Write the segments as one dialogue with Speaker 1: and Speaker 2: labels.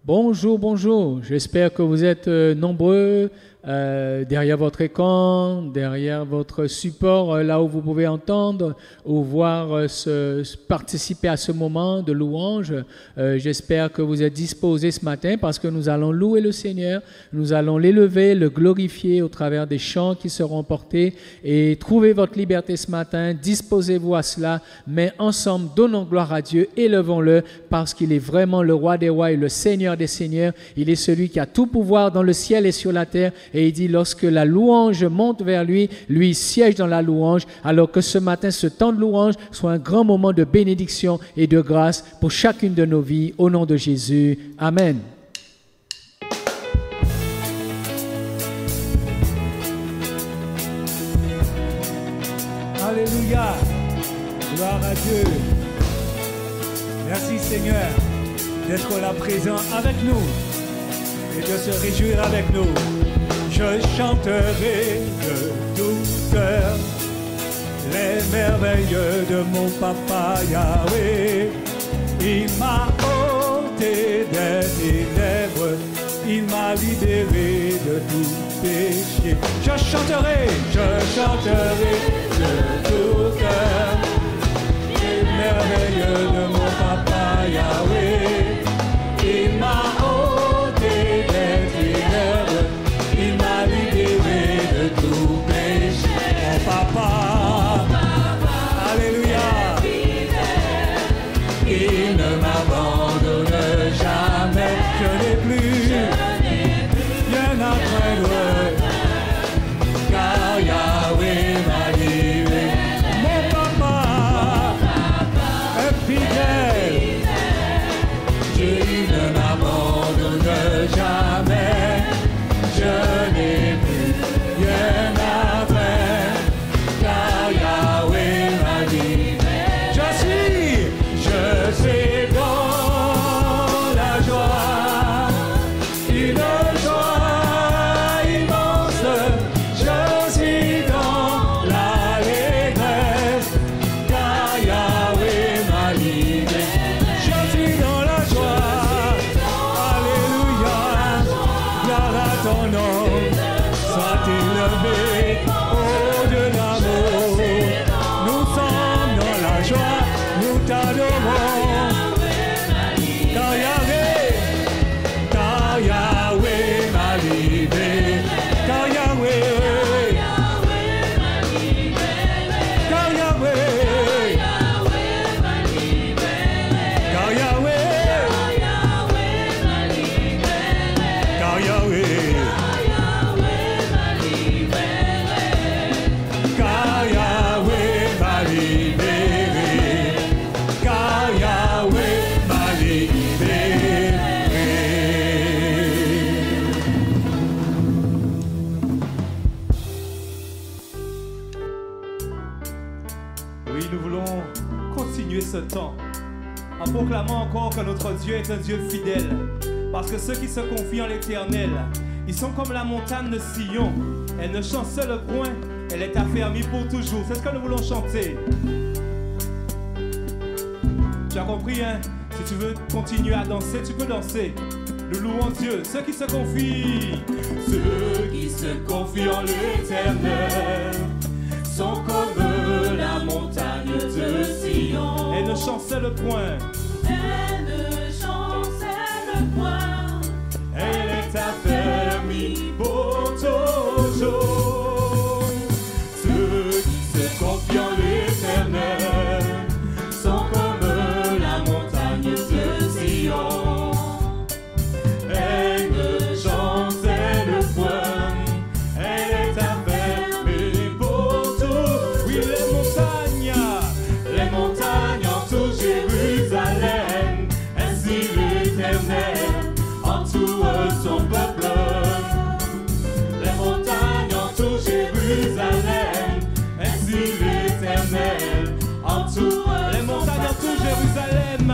Speaker 1: Bonjour, bonjour. J'espère que vous êtes nombreux derrière votre écran, derrière votre support, là où vous pouvez entendre ou voir participer à ce moment de louange. J'espère que vous êtes disposés ce matin parce que nous allons louer le Seigneur, nous allons l'élever, le glorifier au travers des chants qui seront portés et trouvez votre liberté ce matin, disposez-vous à cela, mais ensemble, donnons gloire à Dieu, élevons-le parce qu'il est vraiment le roi des rois et le Seigneur des seigneurs. Il est celui qui a tout pouvoir dans le ciel et sur la terre. Et il dit, lorsque la louange monte vers lui, lui siège dans la louange. Alors que ce matin, ce temps de louange soit un grand moment de bénédiction et de grâce pour chacune de nos vies. Au nom de Jésus. Amen.
Speaker 2: Alléluia. Gloire à Dieu. Merci Seigneur d'être là présent avec nous et de se réjouir avec nous. Je chanterai de tout cœur les merveilles de mon papa Yahweh. Il m'a ôté des ténèbres, il m'a libéré de tout péché. Je chanterai de tout cœur les merveilles de mon papa Yahweh. Il m'a ôté des ténèbres, il m'a libéré de tout péché. Mon papa, alléluia, il ne m'abandonne jamais. Je n'ai plus rien à craindre, car Yahweh m'a livré. Mon papa est fidèle, Dieu ne m'abandonne jamais. Je n'ai plus rien à faire, car Yahweh m'a livré. Je suis dans la joie, une joie immense. Je suis dans l'allégresse, car Yahweh m'a livré. Je suis dans la joie, alléluia, gloire à ton nom, sois élevé au-delà de nous sommes dans la joie, nous t'adorons, car Yahweh m'a livré, car Yahweh, car Yahweh, car Yahweh, car Yahweh, car Yahweh m'a libéré, car Yahweh m'a libéré. Oui, nous voulons continuer ce temps en proclamant encore que notre Dieu est un Dieu fidèle. Parce que ceux qui se confient en l'Éternel, ils sont comme la montagne de Sion. Elle ne chancelle point, elle est affermie pour toujours. C'est ce que nous voulons chanter. Tu as compris, hein? Si tu veux continuer à danser, tu peux danser. Nous louons Dieu. Ceux qui se confient en l'Éternel sont comme la montagne de Sion. Elle ne chancelle point.
Speaker 3: Elle ne chancelle point.
Speaker 2: Elle est affermie pour toujours. Ceux qui se confient en l'Éternel sont comme la montagne de Sion. Elle ne chancelle point. Elle est affermie pour tout. Oui, les montagnes entourent Jérusalem. Ainsi l'Éternel entoure son peuple. Les montagnes entourent Jérusalem. Ainsi l'Éternel entoure. Les montagnes entourent Jérusalem.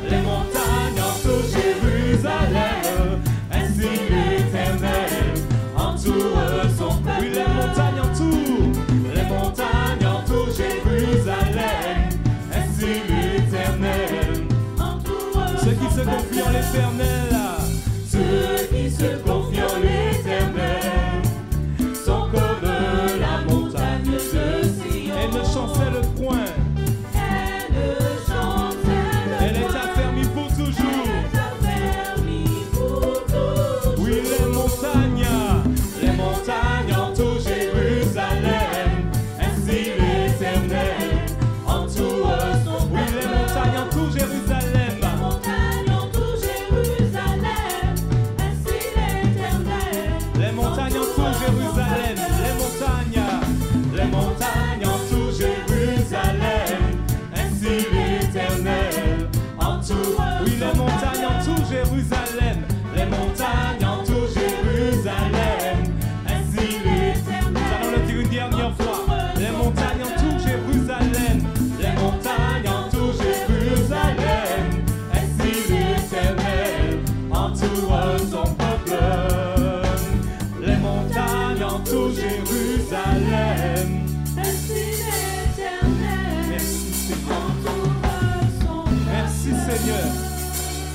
Speaker 2: Les montagnes entourent Jérusalem. Ainsi l'Éternel entoure son peuple. Oui, les montagnes entourent. Les montagnes entourent Jérusalem. Ainsi l'Éternel entoure. Ceux qui se confient en l'Éternel.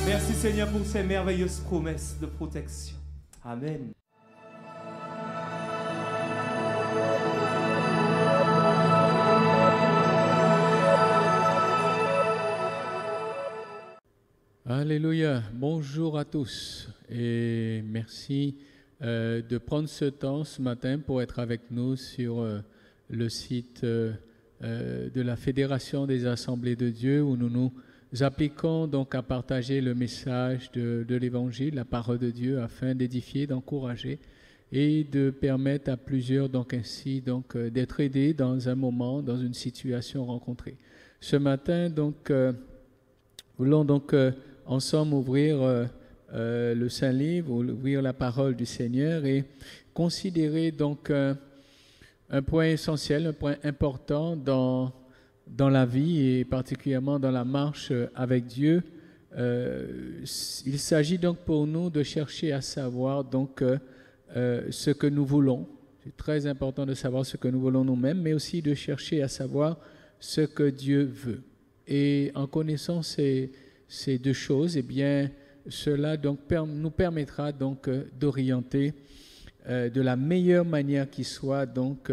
Speaker 2: Merci Seigneur pour ces merveilleuses promesses de protection. Amen.
Speaker 1: Alléluia, bonjour à tous et merci de prendre ce temps ce matin pour être avec nous sur le site de la Fédération des Assemblées de Dieu où nous nous appliquons donc à partager le message de l'Évangile, la parole de Dieu afin d'édifier, d'encourager et de permettre à plusieurs donc ainsi donc d'être aidés dans un moment, dans une situation rencontrée. Ce matin donc nous voulons donc ensemble ouvrir le Saint-Livre, ouvrir la parole du Seigneur et considérer donc un point essentiel, un point important dans la vie et particulièrement dans la marche avec Dieu. Il s'agit donc pour nous de chercher à savoir donc ce que nous voulons. C'est très important de savoir ce que nous voulons nous-mêmes, mais aussi de chercher à savoir ce que Dieu veut. Et en connaissant ces deux choses, eh bien, cela donc nous permettra donc d'orienter de la meilleure manière qui soit donc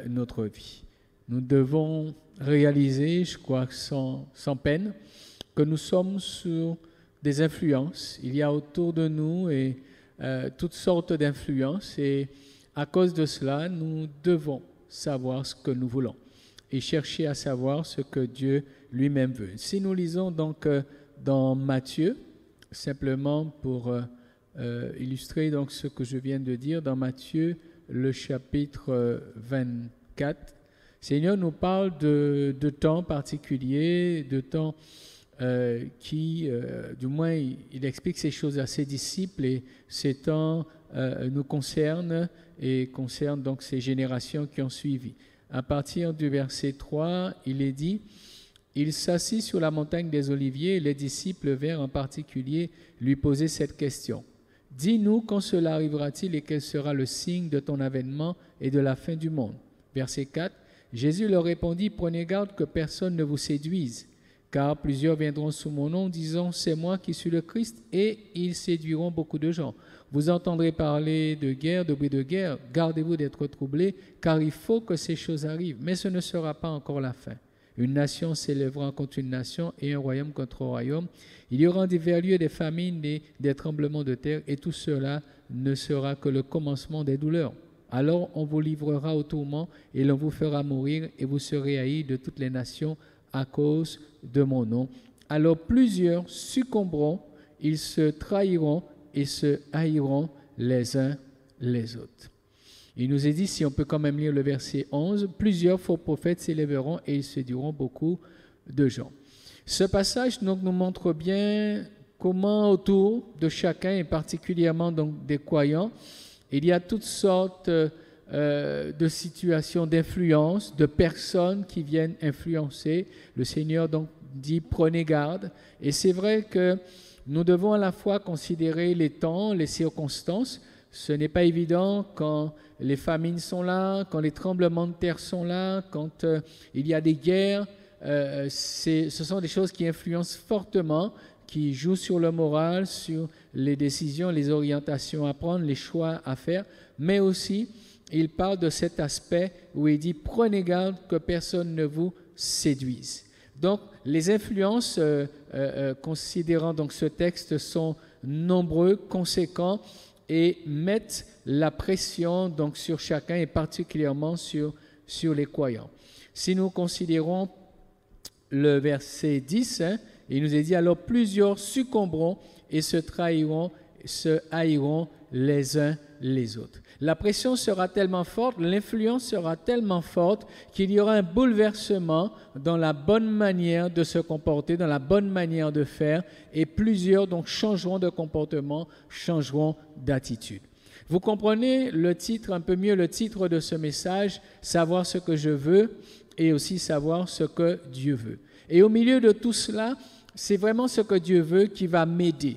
Speaker 1: notre vie. Nous devons réaliser, je crois sans peine, que nous sommes sous des influences. Il y a autour de nous et toutes sortes d'influences et à cause de cela, nous devons savoir ce que nous voulons et chercher à savoir ce que Dieu lui-même veut. Si nous lisons donc dans Matthieu, simplement pour illustrer donc ce que je viens de dire, dans Matthieu, le chapitre 24, Seigneur nous parle de temps particuliers, de temps qui, du moins, il explique ces choses à ses disciples et ces temps nous concernent et concernent donc ces générations qui ont suivi. À partir du verset 3, il est dit « Il s'assit sur la montagne des Oliviers et les disciples vinrent en particulier lui poser cette question. « Dis-nous quand cela arrivera-t-il et quel sera le signe de ton avènement et de la fin du monde ?» Verset 4, Jésus leur répondit « Prenez garde que personne ne vous séduise, car plusieurs viendront sous mon nom disant « C'est moi qui suis le Christ » et ils séduiront beaucoup de gens. Vous entendrez parler de guerre, de bruit de guerre, gardez-vous d'être troublés, car il faut que ces choses arrivent, mais ce ne sera pas encore la fin. Une nation s'élèvera contre une nation et un royaume contre un royaume. Il y aura en divers lieux des famines et des tremblements de terre, et tout cela ne sera que le commencement des douleurs. Alors on vous livrera au tourment et l'on vous fera mourir, et vous serez haïs de toutes les nations à cause de mon nom. Alors plusieurs succomberont, ils se trahiront et se haïront les uns les autres. Il nous est dit, si on peut quand même lire le verset 11, plusieurs faux prophètes s'élèveront et ils séduiront beaucoup de gens. Ce passage donc, nous montre bien comment autour de chacun, et particulièrement donc des croyants, il y a toutes sortes de situations d'influence, de personnes qui viennent influencer. Le Seigneur donc dit, prenez garde. Et c'est vrai que nous devons à la fois considérer les temps, les circonstances. Ce n'est pas évident quand les famines sont là, quand les tremblements de terre sont là, quand il y a des guerres. Ce sont des choses qui influencent fortement, qui jouent sur le moral, sur les décisions, les orientations à prendre, les choix à faire. Mais aussi, il parle de cet aspect où il dit « Prenez garde que personne ne vous séduise ». Donc, les influences, considérant donc ce texte, sont nombreux, conséquents et mettent la pression donc sur chacun et particulièrement sur les croyants. Si nous considérons le verset 10, il nous est dit « Alors plusieurs succomberont et se trahiront, se haïront les uns les autres. » La pression sera tellement forte, l'influence sera tellement forte qu'il y aura un bouleversement dans la bonne manière de se comporter, dans la bonne manière de faire, et plusieurs donc changeront de comportement, changeront d'attitude. Vous comprenez le titre, un peu mieux le titre de ce message, savoir ce que je veux et aussi savoir ce que Dieu veut. Et au milieu de tout cela, c'est vraiment ce que Dieu veut qui va m'aider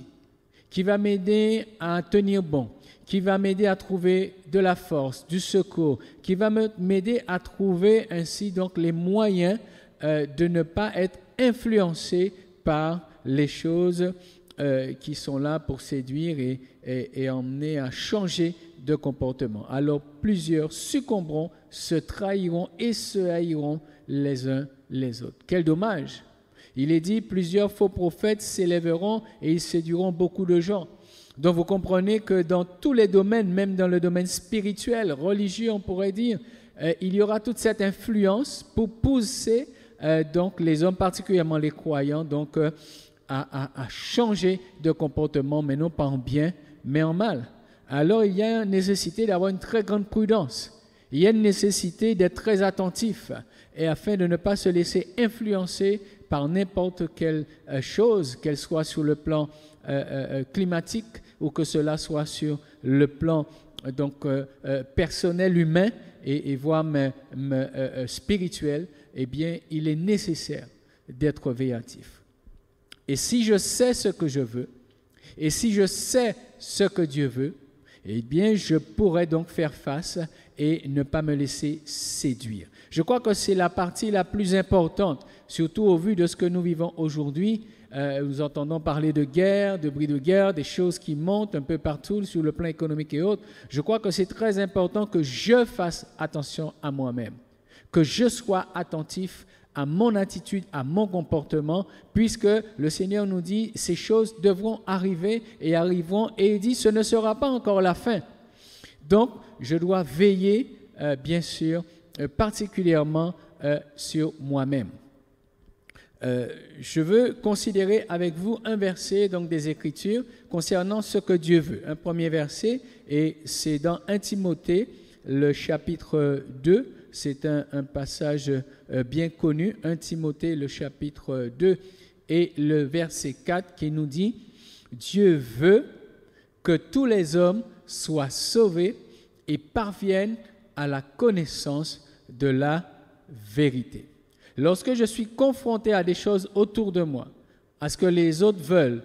Speaker 1: à tenir bon, qui va m'aider à trouver de la force, du secours, qui va m'aider à trouver ainsi donc les moyens de ne pas être influencé par les choses qui sont là pour séduire et emmener à changer de comportement. Alors plusieurs succomberont, se trahiront et se haïront les uns les autres. Quel dommage! Il est dit, plusieurs faux prophètes s'élèveront et ils séduiront beaucoup de gens. Donc vous comprenez que dans tous les domaines, même dans le domaine spirituel, religieux, on pourrait dire, il y aura toute cette influence pour pousser donc les hommes, particulièrement les croyants, donc à changer de comportement, mais non pas en bien, mais en mal. Alors il y a une nécessité d'avoir une très grande prudence. Il y a une nécessité d'être très attentif et afin de ne pas se laisser influencer par n'importe quelle chose, qu'elle soit sur le plan climatique ou que cela soit sur le plan donc personnel, humain et voire spirituel. Eh bien, il est nécessaire d'être véatif. Et si je sais ce que je veux, et si je sais ce que Dieu veut, eh bien, je pourrais donc faire face et ne pas me laisser séduire. Je crois que c'est la partie la plus importante, surtout au vu de ce que nous vivons aujourd'hui. Nous entendons parler de guerre, de bruit de guerre, des choses qui montent un peu partout sur le plan économique et autres. Je crois que c'est très important que je fasse attention à moi-même, que je sois attentif à mon attitude, à mon comportement, puisque le Seigneur nous dit ces choses devront arriver et arriveront, et il dit ce ne sera pas encore la fin. Donc, je dois veiller, bien sûr, particulièrement sur moi-même. Je veux considérer avec vous un verset donc, des Écritures concernant ce que Dieu veut. Un premier verset, et c'est dans 1 Timothée, le chapitre 2. C'est un passage bien connu, 1 Timothée, le chapitre 2, et le verset 4 qui nous dit « Dieu veut que tous les hommes soient sauvés et parviennent à la connaissance de la vérité. » Lorsque je suis confronté à des choses autour de moi, à ce que les autres veulent,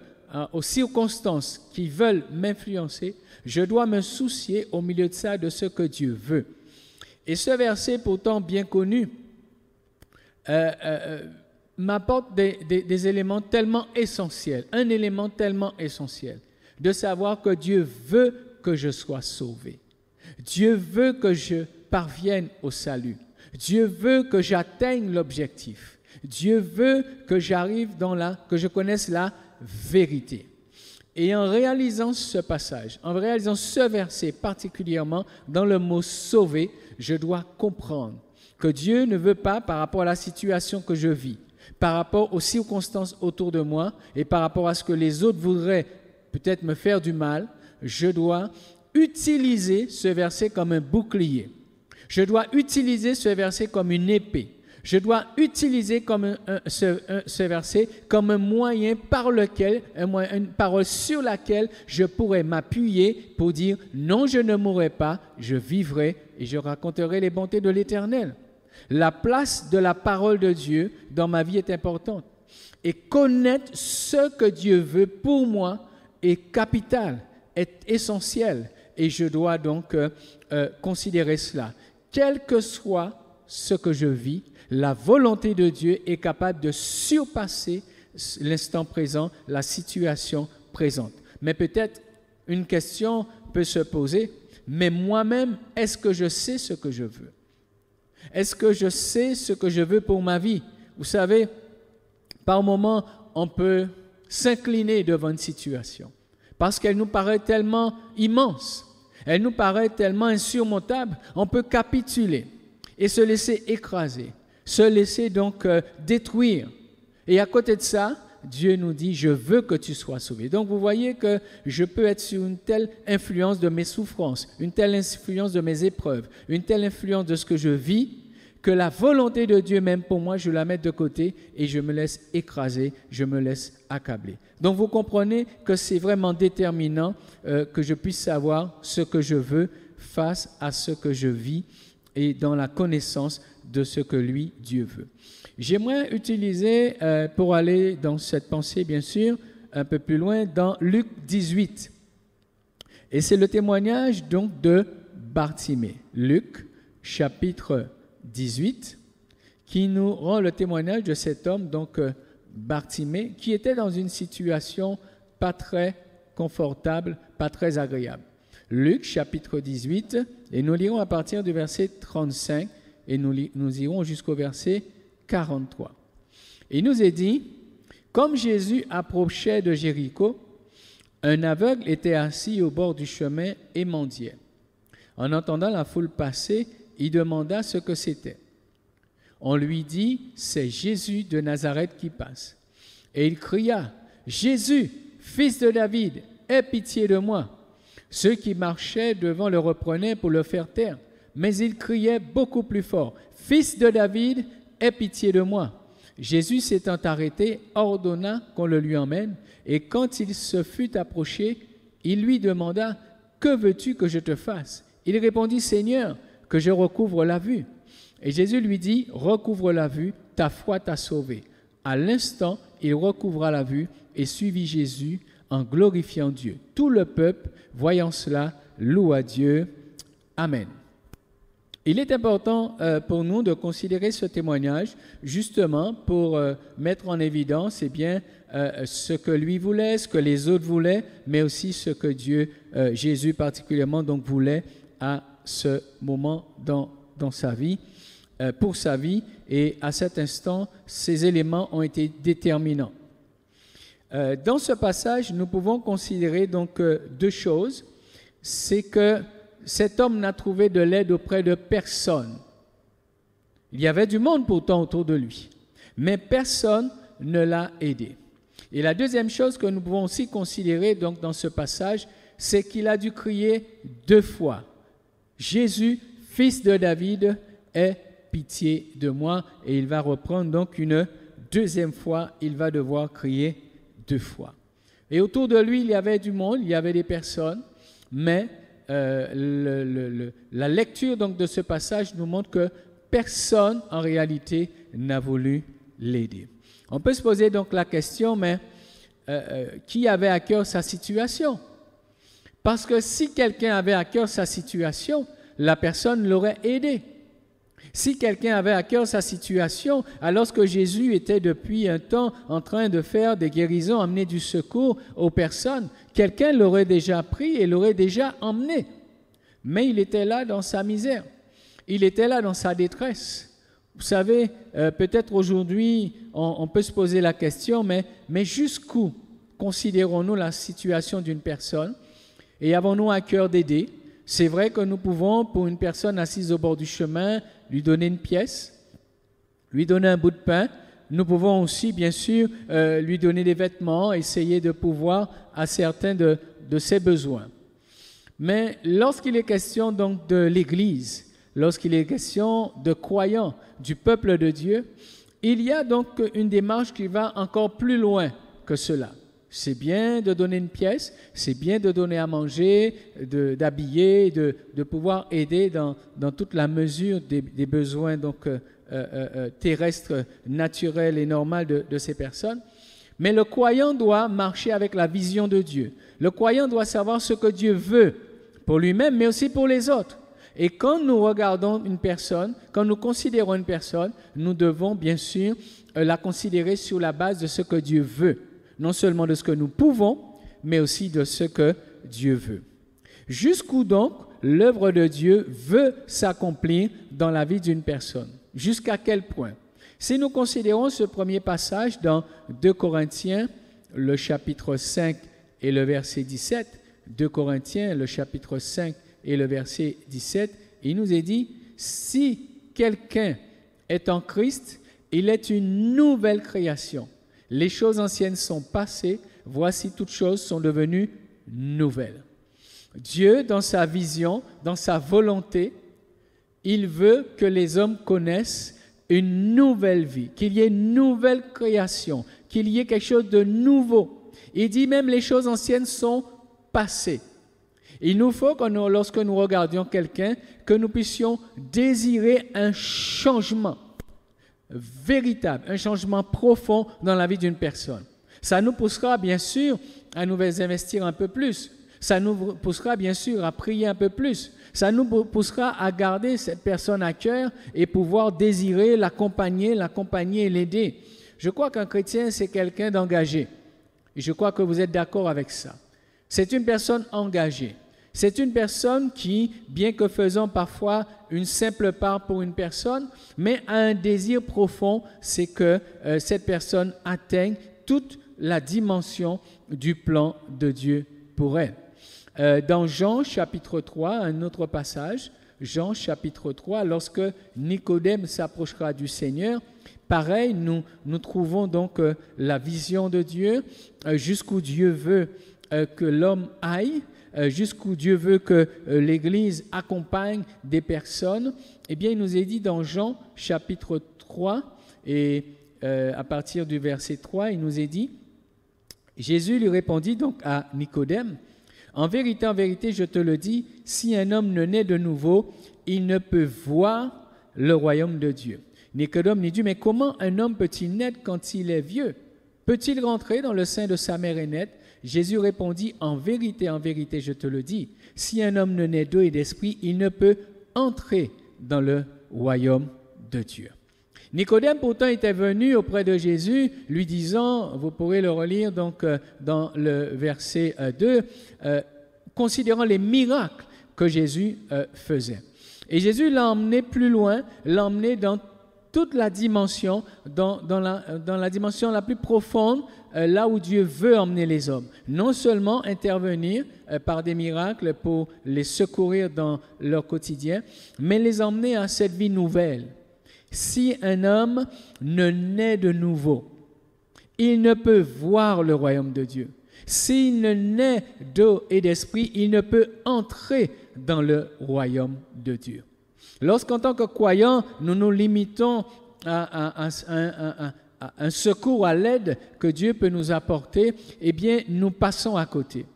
Speaker 1: aux circonstances qui veulent m'influencer, je dois me soucier au milieu de ça de ce que Dieu veut. Et ce verset, pourtant bien connu, m'apporte des éléments tellement essentiels, un élément tellement essentiel, de savoir que Dieu veut que je sois sauvé. Dieu veut que je parvienne au salut. Dieu veut que j'atteigne l'objectif. Dieu veut que j'arrive que je connaisse la vérité. Et en réalisant ce passage, en réalisant ce verset particulièrement dans le mot « sauver », je dois comprendre que Dieu ne veut pas, par rapport à la situation que je vis, par rapport aux circonstances autour de moi et par rapport à ce que les autres voudraient peut-être me faire du mal, je dois utiliser ce verset comme un bouclier. Je dois utiliser ce verset comme une épée. Je dois utiliser ce verset comme un moyen par lequel, une parole sur laquelle je pourrais m'appuyer pour dire « Non, je ne mourrai pas, je vivrai et je raconterai les bontés de l'Éternel ». La place de la parole de Dieu dans ma vie est importante. Et connaître ce que Dieu veut pour moi est capital, est essentiel. Et je dois donc considérer cela. Quel que soit ce que je vis, la volonté de Dieu est capable de surpasser l'instant présent, la situation présente. Mais peut-être une question peut se poser, mais moi-même, est-ce que je sais ce que je veux? Est-ce que je sais ce que je veux pour ma vie? Vous savez, par moments, on peut s'incliner devant une situation parce qu'elle nous paraît tellement immense, elle nous paraît tellement insurmontable, on peut capituler et se laisser écraser, se laisser donc détruire. Et à côté de ça, Dieu nous dit, je veux que tu sois sauvé. Donc vous voyez que je peux être sur une telle influence de mes souffrances, une telle influence de mes épreuves, une telle influence de ce que je vis, que la volonté de Dieu même pour moi, je la mets de côté et je me laisse écraser, je me laisse accabler. Donc vous comprenez que c'est vraiment déterminant que je puisse savoir ce que je veux face à ce que je vis et dans la connaissance de ce que lui, Dieu veut. J'aimerais utiliser, pour aller dans cette pensée, bien sûr, un peu plus loin, dans Luc 18. Et c'est le témoignage donc de Bartimée. Luc, chapitre 18, qui nous rend le témoignage de cet homme, donc Bartimée, qui était dans une situation pas très confortable, pas très agréable. Luc chapitre 18, et nous lirons à partir du verset 35, et nous irons jusqu'au verset 43. Il nous est dit, comme Jésus approchait de Jéricho, un aveugle était assis au bord du chemin et mendiait. En entendant la foule passer, il demanda ce que c'était. On lui dit, c'est Jésus de Nazareth qui passe. Et il cria, Jésus, fils de David, aie pitié de moi. Ceux qui marchaient devant le reprenaient pour le faire taire, mais il criait beaucoup plus fort, Fils de David, aie pitié de moi. Jésus s'étant arrêté, ordonna qu'on le lui emmène, et quand il se fut approché, il lui demanda, que veux-tu que je te fasse? Il répondit, Seigneur, que je recouvre la vue. Et Jésus lui dit, recouvre la vue, ta foi t'a sauvé. À l'instant, il recouvra la vue et suivit Jésus en glorifiant Dieu. Tout le peuple, voyant cela, loua Dieu. Amen. Il est important pour nous de considérer ce témoignage justement pour mettre en évidence ce que lui voulait, ce que les autres voulaient, mais aussi ce que Dieu, Jésus particulièrement, donc voulait à ce moment dans sa vie, pour sa vie, et à cet instant, ces éléments ont été déterminants. Dans ce passage, nous pouvons considérer donc deux choses. C'est que cet homme n'a trouvé de l'aide auprès de personne. Il y avait du monde pourtant autour de lui, mais personne ne l'a aidé. Et la deuxième chose que nous pouvons aussi considérer donc dans ce passage, c'est qu'il a dû crier deux fois. Jésus, fils de David, aie pitié de moi. Et il va reprendre donc une deuxième fois, il va devoir crier deux fois. Et autour de lui, il y avait du monde, il y avait des personnes, mais la lecture donc de ce passage nous montre que personne en réalité n'a voulu l'aider. On peut se poser donc la question, mais qui avait à cœur sa situation? Parce que si quelqu'un avait à cœur sa situation, la personne l'aurait aidé. Si quelqu'un avait à cœur sa situation, alors que Jésus était depuis un temps en train de faire des guérisons, amener du secours aux personnes, quelqu'un l'aurait déjà pris et l'aurait déjà emmené. Mais il était là dans sa misère. Il était là dans sa détresse. Vous savez, peut-être aujourd'hui, on peut se poser la question, mais jusqu'où considérons-nous la situation d'une personne et avons-nous à cœur d'aider? C'est vrai que nous pouvons, pour une personne assise au bord du chemin, lui donner une pièce, lui donner un bout de pain. Nous pouvons aussi, bien sûr, lui donner des vêtements, essayer de pourvoir à certains de ses besoins. Mais lorsqu'il est question donc de l'Église, lorsqu'il est question de croyants, du peuple de Dieu, il y a donc une démarche qui va encore plus loin que cela. C'est bien de donner une pièce, c'est bien de donner à manger, d'habiller, de pouvoir aider dans toute la mesure des besoins donc, terrestres, naturels et normaux de ces personnes. Mais le croyant doit marcher avec la vision de Dieu. Le croyant doit savoir ce que Dieu veut pour lui-même, mais aussi pour les autres. Et quand nous regardons une personne, quand nous considérons une personne, nous devons bien sûr la considérer sur la base de ce que Dieu veut. Non seulement de ce que nous pouvons, mais aussi de ce que Dieu veut. Jusqu'où donc l'œuvre de Dieu veut s'accomplir dans la vie d'une personne? Jusqu'à quel point? Si nous considérons ce premier passage dans 2 Corinthiens, le chapitre 5 et le verset 17, 2 Corinthiens, le chapitre 5 et le verset 17, il nous est dit, si quelqu'un est en Christ, il est une nouvelle création. Les choses anciennes sont passées, voici toutes choses sont devenues nouvelles. Dieu, dans sa vision, dans sa volonté, il veut que les hommes connaissent une nouvelle vie, qu'il y ait une nouvelle création, qu'il y ait quelque chose de nouveau. Il dit même les choses anciennes sont passées. Il nous faut, lorsque nous regardions quelqu'un, que nous puissions désirer un changement véritable, un changement profond dans la vie d'une personne. Ça nous poussera bien sûr à nous investir un peu plus. Ça nous poussera bien sûr à prier un peu plus. Ça nous poussera à garder cette personne à cœur et pouvoir désirer l'accompagner et l'aider. Je crois qu'un chrétien, c'est quelqu'un d'engagé. Et je crois que vous êtes d'accord avec ça. C'est une personne engagée. C'est une personne qui, bien que faisant parfois une simple part pour une personne, mais a un désir profond, c'est que cette personne atteigne toute la dimension du plan de Dieu pour elle. Dans Jean chapitre 3, un autre passage, Jean chapitre 3, lorsque Nicodème s'approchera du Seigneur, pareil, nous trouvons donc la vision de Dieu, jusqu'où Dieu veut que l'homme aille, jusqu'où Dieu veut que l'Église accompagne des personnes. Eh bien, il nous est dit dans Jean chapitre 3, et à partir du verset 3, il nous est dit, Jésus lui répondit donc à Nicodème, « En vérité, je te le dis, si un homme ne naît de nouveau, il ne peut voir le royaume de Dieu. » Nicodème lui dit, « Mais comment un homme peut-il naître quand il est vieux? Peut-il rentrer dans le sein de sa mère et naître ?» Jésus répondit, « En vérité, je te le dis, si un homme ne naît d'eau et d'esprit, il ne peut entrer dans le royaume de Dieu. » Nicodème pourtant était venu auprès de Jésus, lui disant, vous pourrez le relire donc dans le verset 2, considérant les miracles que Jésus faisait. Et Jésus l'a emmené plus loin, l'a emmené dans toute la dimension, dans la dimension la plus profonde, là où Dieu veut emmener les hommes. Non seulement intervenir par des miracles pour les secourir dans leur quotidien, mais les emmener à cette vie nouvelle. Si un homme ne naît de nouveau, il ne peut voir le royaume de Dieu. S'il ne naît d'eau et d'esprit, il ne peut entrer dans le royaume de Dieu. Lorsqu'en tant que croyants, nous nous limitons à un secours, à l'aide que Dieu peut nous apporter, eh bien, nous passons à côté.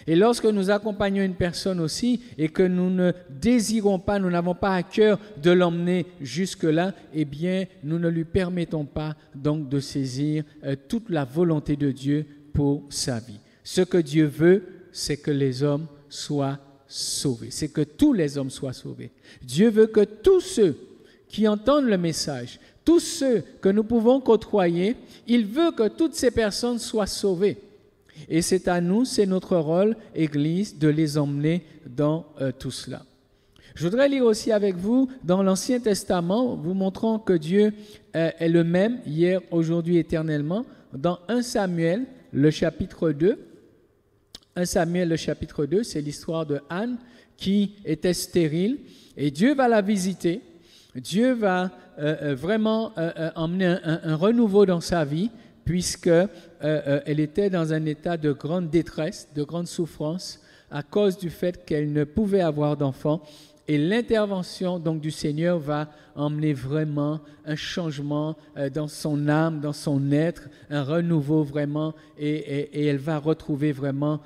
Speaker 1: Et lorsque nous accompagnons une personne aussi et que nous ne désirons pas, nous n'avons pas à cœur de l'emmener jusque-là, eh bien, nous ne lui permettons pas donc de saisir toute la volonté de Dieu pour sa vie. Ce que Dieu veut, c'est que les hommes soient sauvés, c'est que tous les hommes soient sauvés. Dieu veut que tous ceux qui entendent le message, tous ceux que nous pouvons côtoyer, il veut que toutes ces personnes soient sauvées. Et c'est à nous, c'est notre rôle, Église, de les emmener dans tout cela. Je voudrais lire aussi avec vous dans l'Ancien Testament, vous montrant que Dieu est le même, hier, aujourd'hui, éternellement, dans 1 Samuel, le chapitre 2. 1 Samuel, le chapitre 2, c'est l'histoire de Anne qui était stérile, et Dieu va la visiter. Dieu va vraiment emmener un renouveau dans sa vie, puisqu'elle était dans un état de grande détresse, de grande souffrance, à cause du fait qu'elle ne pouvait avoir d'enfant. Et l'intervention donc du Seigneur va emmener vraiment un changement dans son âme, dans son être, un renouveau vraiment, et elle va retrouver vraiment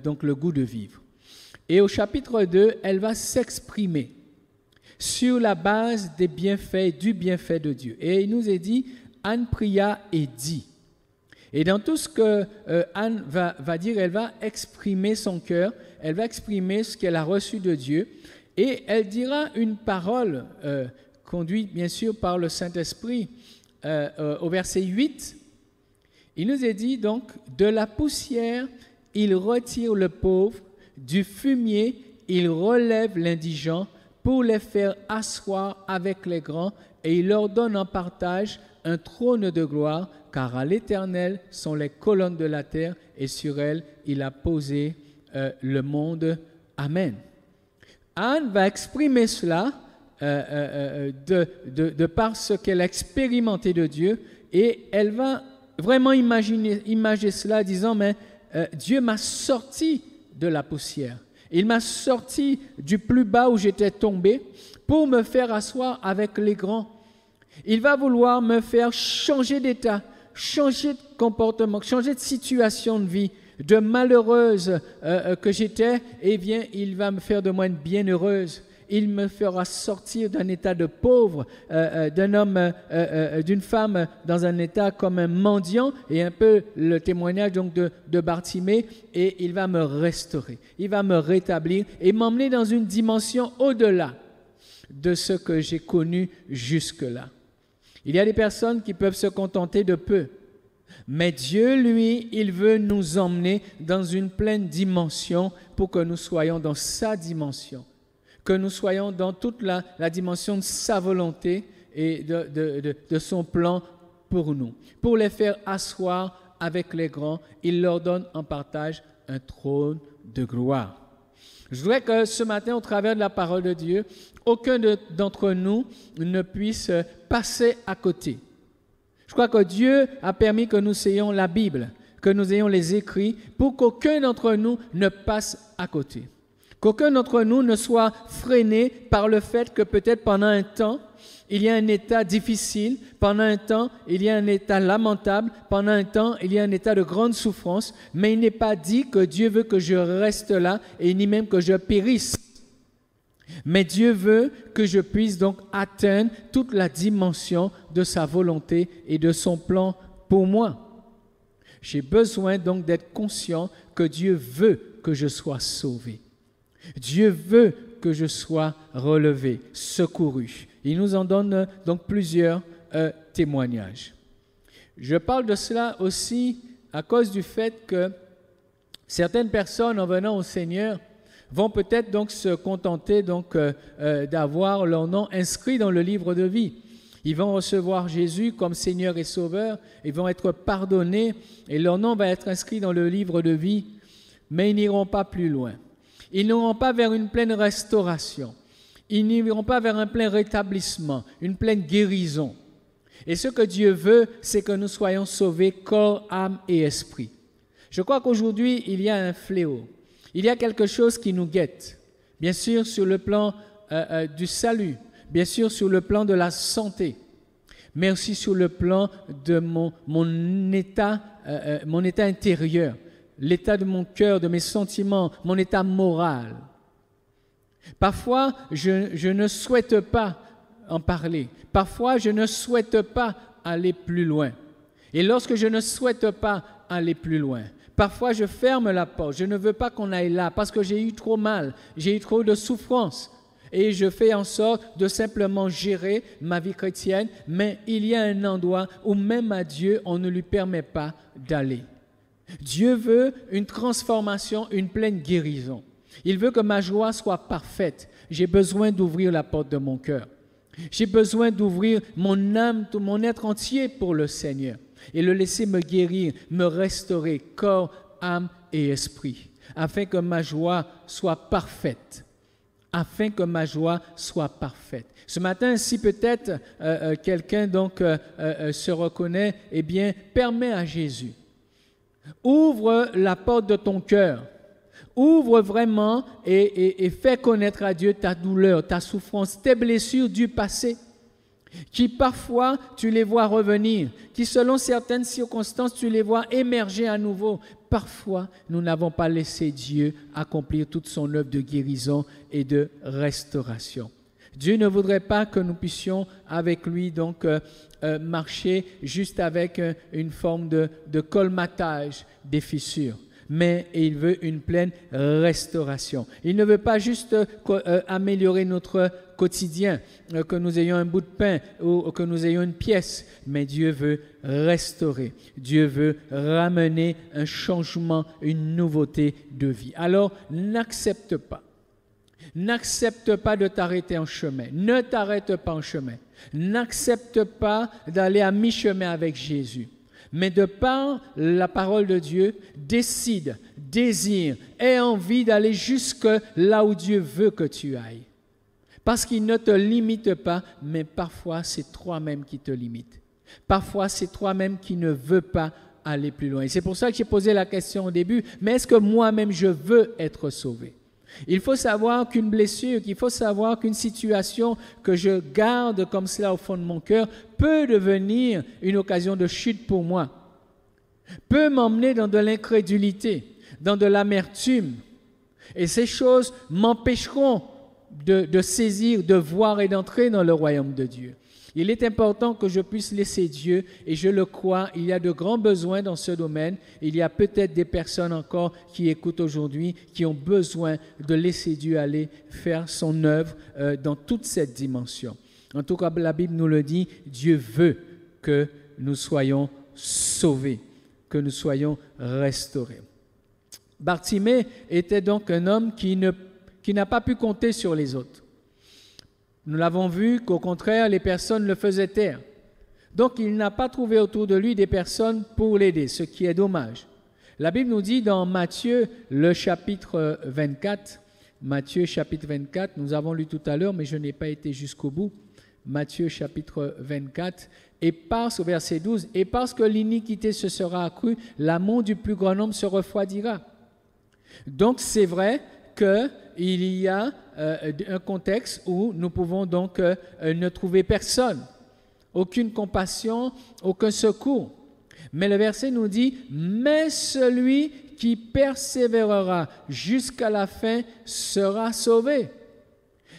Speaker 1: donc le goût de vivre. Et au chapitre 2, elle va s'exprimer sur la base des bienfaits, du bienfait de Dieu. Et il nous est dit, Anne pria et dit. Et dans tout ce que Anne va dire, elle va exprimer son cœur, elle va exprimer ce qu'elle a reçu de Dieu, et elle dira une parole conduite bien sûr par le Saint-Esprit. Au verset 8, il nous est dit donc, de la poussière, il retire le pauvre, du fumier, il relève l'indigent, pour les faire asseoir avec les grands, et il leur donne en partage un trône de gloire, car à l'Éternel sont les colonnes de la terre, et sur elles il a posé le monde. Amen. Anne va exprimer cela de par ce qu'elle a expérimenté de Dieu, et elle va vraiment imaginer cela, disant, mais Dieu m'a sorti de la poussière. Il m'a sorti du plus bas où j'étais tombé pour me faire asseoir avec les grands. Il va vouloir me faire changer d'état, changer de comportement, changer de situation de vie. De malheureuse que j'étais, eh bien, il va me faire de moi une bienheureuse. Il me fera sortir d'un état de pauvre, d'un homme, d'une femme dans un état comme un mendiant, et un peu le témoignage donc de Bartimée, et il va me restaurer, il va me rétablir et m'emmener dans une dimension au-delà de ce que j'ai connu jusque-là. Il y a des personnes qui peuvent se contenter de peu. Mais Dieu, lui, il veut nous emmener dans une pleine dimension pour que nous soyons dans sa dimension, que nous soyons dans toute la dimension de sa volonté et de son plan pour nous. Pour les faire asseoir avec les grands, il leur donne en partage un trône de gloire. Je voudrais que ce matin, au travers de la parole de Dieu, aucun d'entre nous ne puisse passer à côté. Je crois que Dieu a permis que nous ayons la Bible, que nous ayons les écrits, pour qu'aucun d'entre nous ne passe à côté. Qu'aucun d'entre nous ne soit freiné par le fait que peut-être pendant un temps, il y a un état difficile, pendant un temps, il y a un état lamentable, pendant un temps, il y a un état de grande souffrance, mais il n'est pas dit que Dieu veut que je reste là et ni même que je périsse. Mais Dieu veut que je puisse donc atteindre toute la dimension de sa volonté et de son plan pour moi. J'ai besoin donc d'être conscient que Dieu veut que je sois sauvé. Dieu veut que je sois relevé, secouru. Il nous en donne donc plusieurs témoignages. Je parle de cela aussi à cause du fait que certaines personnes, en venant au Seigneur, vont peut-être donc se contenter donc d'avoir leur nom inscrit dans le livre de vie. Ils vont recevoir Jésus comme Seigneur et Sauveur, ils vont être pardonnés et leur nom va être inscrit dans le livre de vie, mais ils n'iront pas plus loin. Ils n'iront pas vers une pleine restauration. Ils n'iront pas vers un plein rétablissement, une pleine guérison. Et ce que Dieu veut, c'est que nous soyons sauvés corps, âme et esprit. Je crois qu'aujourd'hui, il y a un fléau. Il y a quelque chose qui nous guette. Bien sûr, sur le plan du salut, bien sûr, sur le plan de la santé, mais aussi sur le plan de mon état intérieur, l'état de mon cœur, de mes sentiments, mon état moral. Parfois, je ne souhaite pas en parler. Parfois, je ne souhaite pas aller plus loin. Et lorsque je ne souhaite pas aller plus loin, parfois je ferme la porte. Je ne veux pas qu'on aille là parce que j'ai eu trop mal, j'ai eu trop de souffrance. Et je fais en sorte de simplement gérer ma vie chrétienne, mais il y a un endroit où même à Dieu, on ne lui permet pas d'aller. Dieu veut une transformation, une pleine guérison. Il veut que ma joie soit parfaite. J'ai besoin d'ouvrir la porte de mon cœur. J'ai besoin d'ouvrir mon âme, tout mon être entier pour le Seigneur et le laisser me guérir, me restaurer, corps, âme et esprit, afin que ma joie soit parfaite. Afin que ma joie soit parfaite. Ce matin, si peut-être quelqu'un donc se reconnaît, eh bien, permets à Jésus. Ouvre la porte de ton cœur. Ouvre vraiment et fais connaître à Dieu ta douleur, ta souffrance, tes blessures du passé, qui parfois tu les vois revenir, qui selon certaines circonstances tu les vois émerger à nouveau. Parfois, nous n'avons pas laissé Dieu accomplir toute son œuvre de guérison et de restauration. Dieu ne voudrait pas que nous puissions avec lui donc marcher juste avec une forme de colmatage des fissures. Mais il veut une pleine restauration. Il ne veut pas juste améliorer notre quotidien, que nous ayons un bout de pain ou que nous ayons une pièce, mais Dieu veut restaurer. Dieu veut ramener un changement, une nouveauté de vie. Alors, n'accepte pas. N'accepte pas de t'arrêter en chemin. Ne t'arrête pas en chemin. N'accepte pas d'aller à mi-chemin avec Jésus. Mais de par la parole de Dieu, décide, désire, aie envie d'aller jusque là où Dieu veut que tu ailles. Parce qu'il ne te limite pas, mais parfois c'est toi-même qui te limite. Parfois c'est toi-même qui ne veux pas aller plus loin. Et c'est pour ça que j'ai posé la question au début, mais est-ce que moi-même je veux être sauvé? Il faut savoir qu'une blessure, qu'il faut savoir qu'une situation que je garde comme cela au fond de mon cœur peut devenir une occasion de chute pour moi, peut m'emmener dans de l'incrédulité, dans de l'amertume. Et ces choses m'empêcheront de saisir, de voir et d'entrer dans le royaume de Dieu. Il est important que je puisse laisser Dieu, et je le crois, il y a de grands besoins dans ce domaine. Il y a peut-être des personnes encore qui écoutent aujourd'hui, qui ont besoin de laisser Dieu aller faire son œuvre dans toute cette dimension. En tout cas, la Bible nous le dit, Dieu veut que nous soyons sauvés, que nous soyons restaurés. Bartimée était donc un homme qui n'a pas pu compter sur les autres. Nous l'avons vu qu'au contraire, les personnes le faisaient taire. Donc, il n'a pas trouvé autour de lui des personnes pour l'aider, ce qui est dommage. La Bible nous dit dans Matthieu, le chapitre 24, Matthieu chapitre 24, nous avons lu tout à l'heure, mais je n'ai pas été jusqu'au bout. Matthieu chapitre 24, au verset 12, « Et parce que l'iniquité se sera accrue, l'amour du plus grand nombre se refroidira. » Donc, c'est vrai qu'il y a un contexte où nous pouvons donc ne trouver personne, aucune compassion, aucun secours. Mais le verset nous dit « Mais celui qui persévérera jusqu'à la fin sera sauvé. »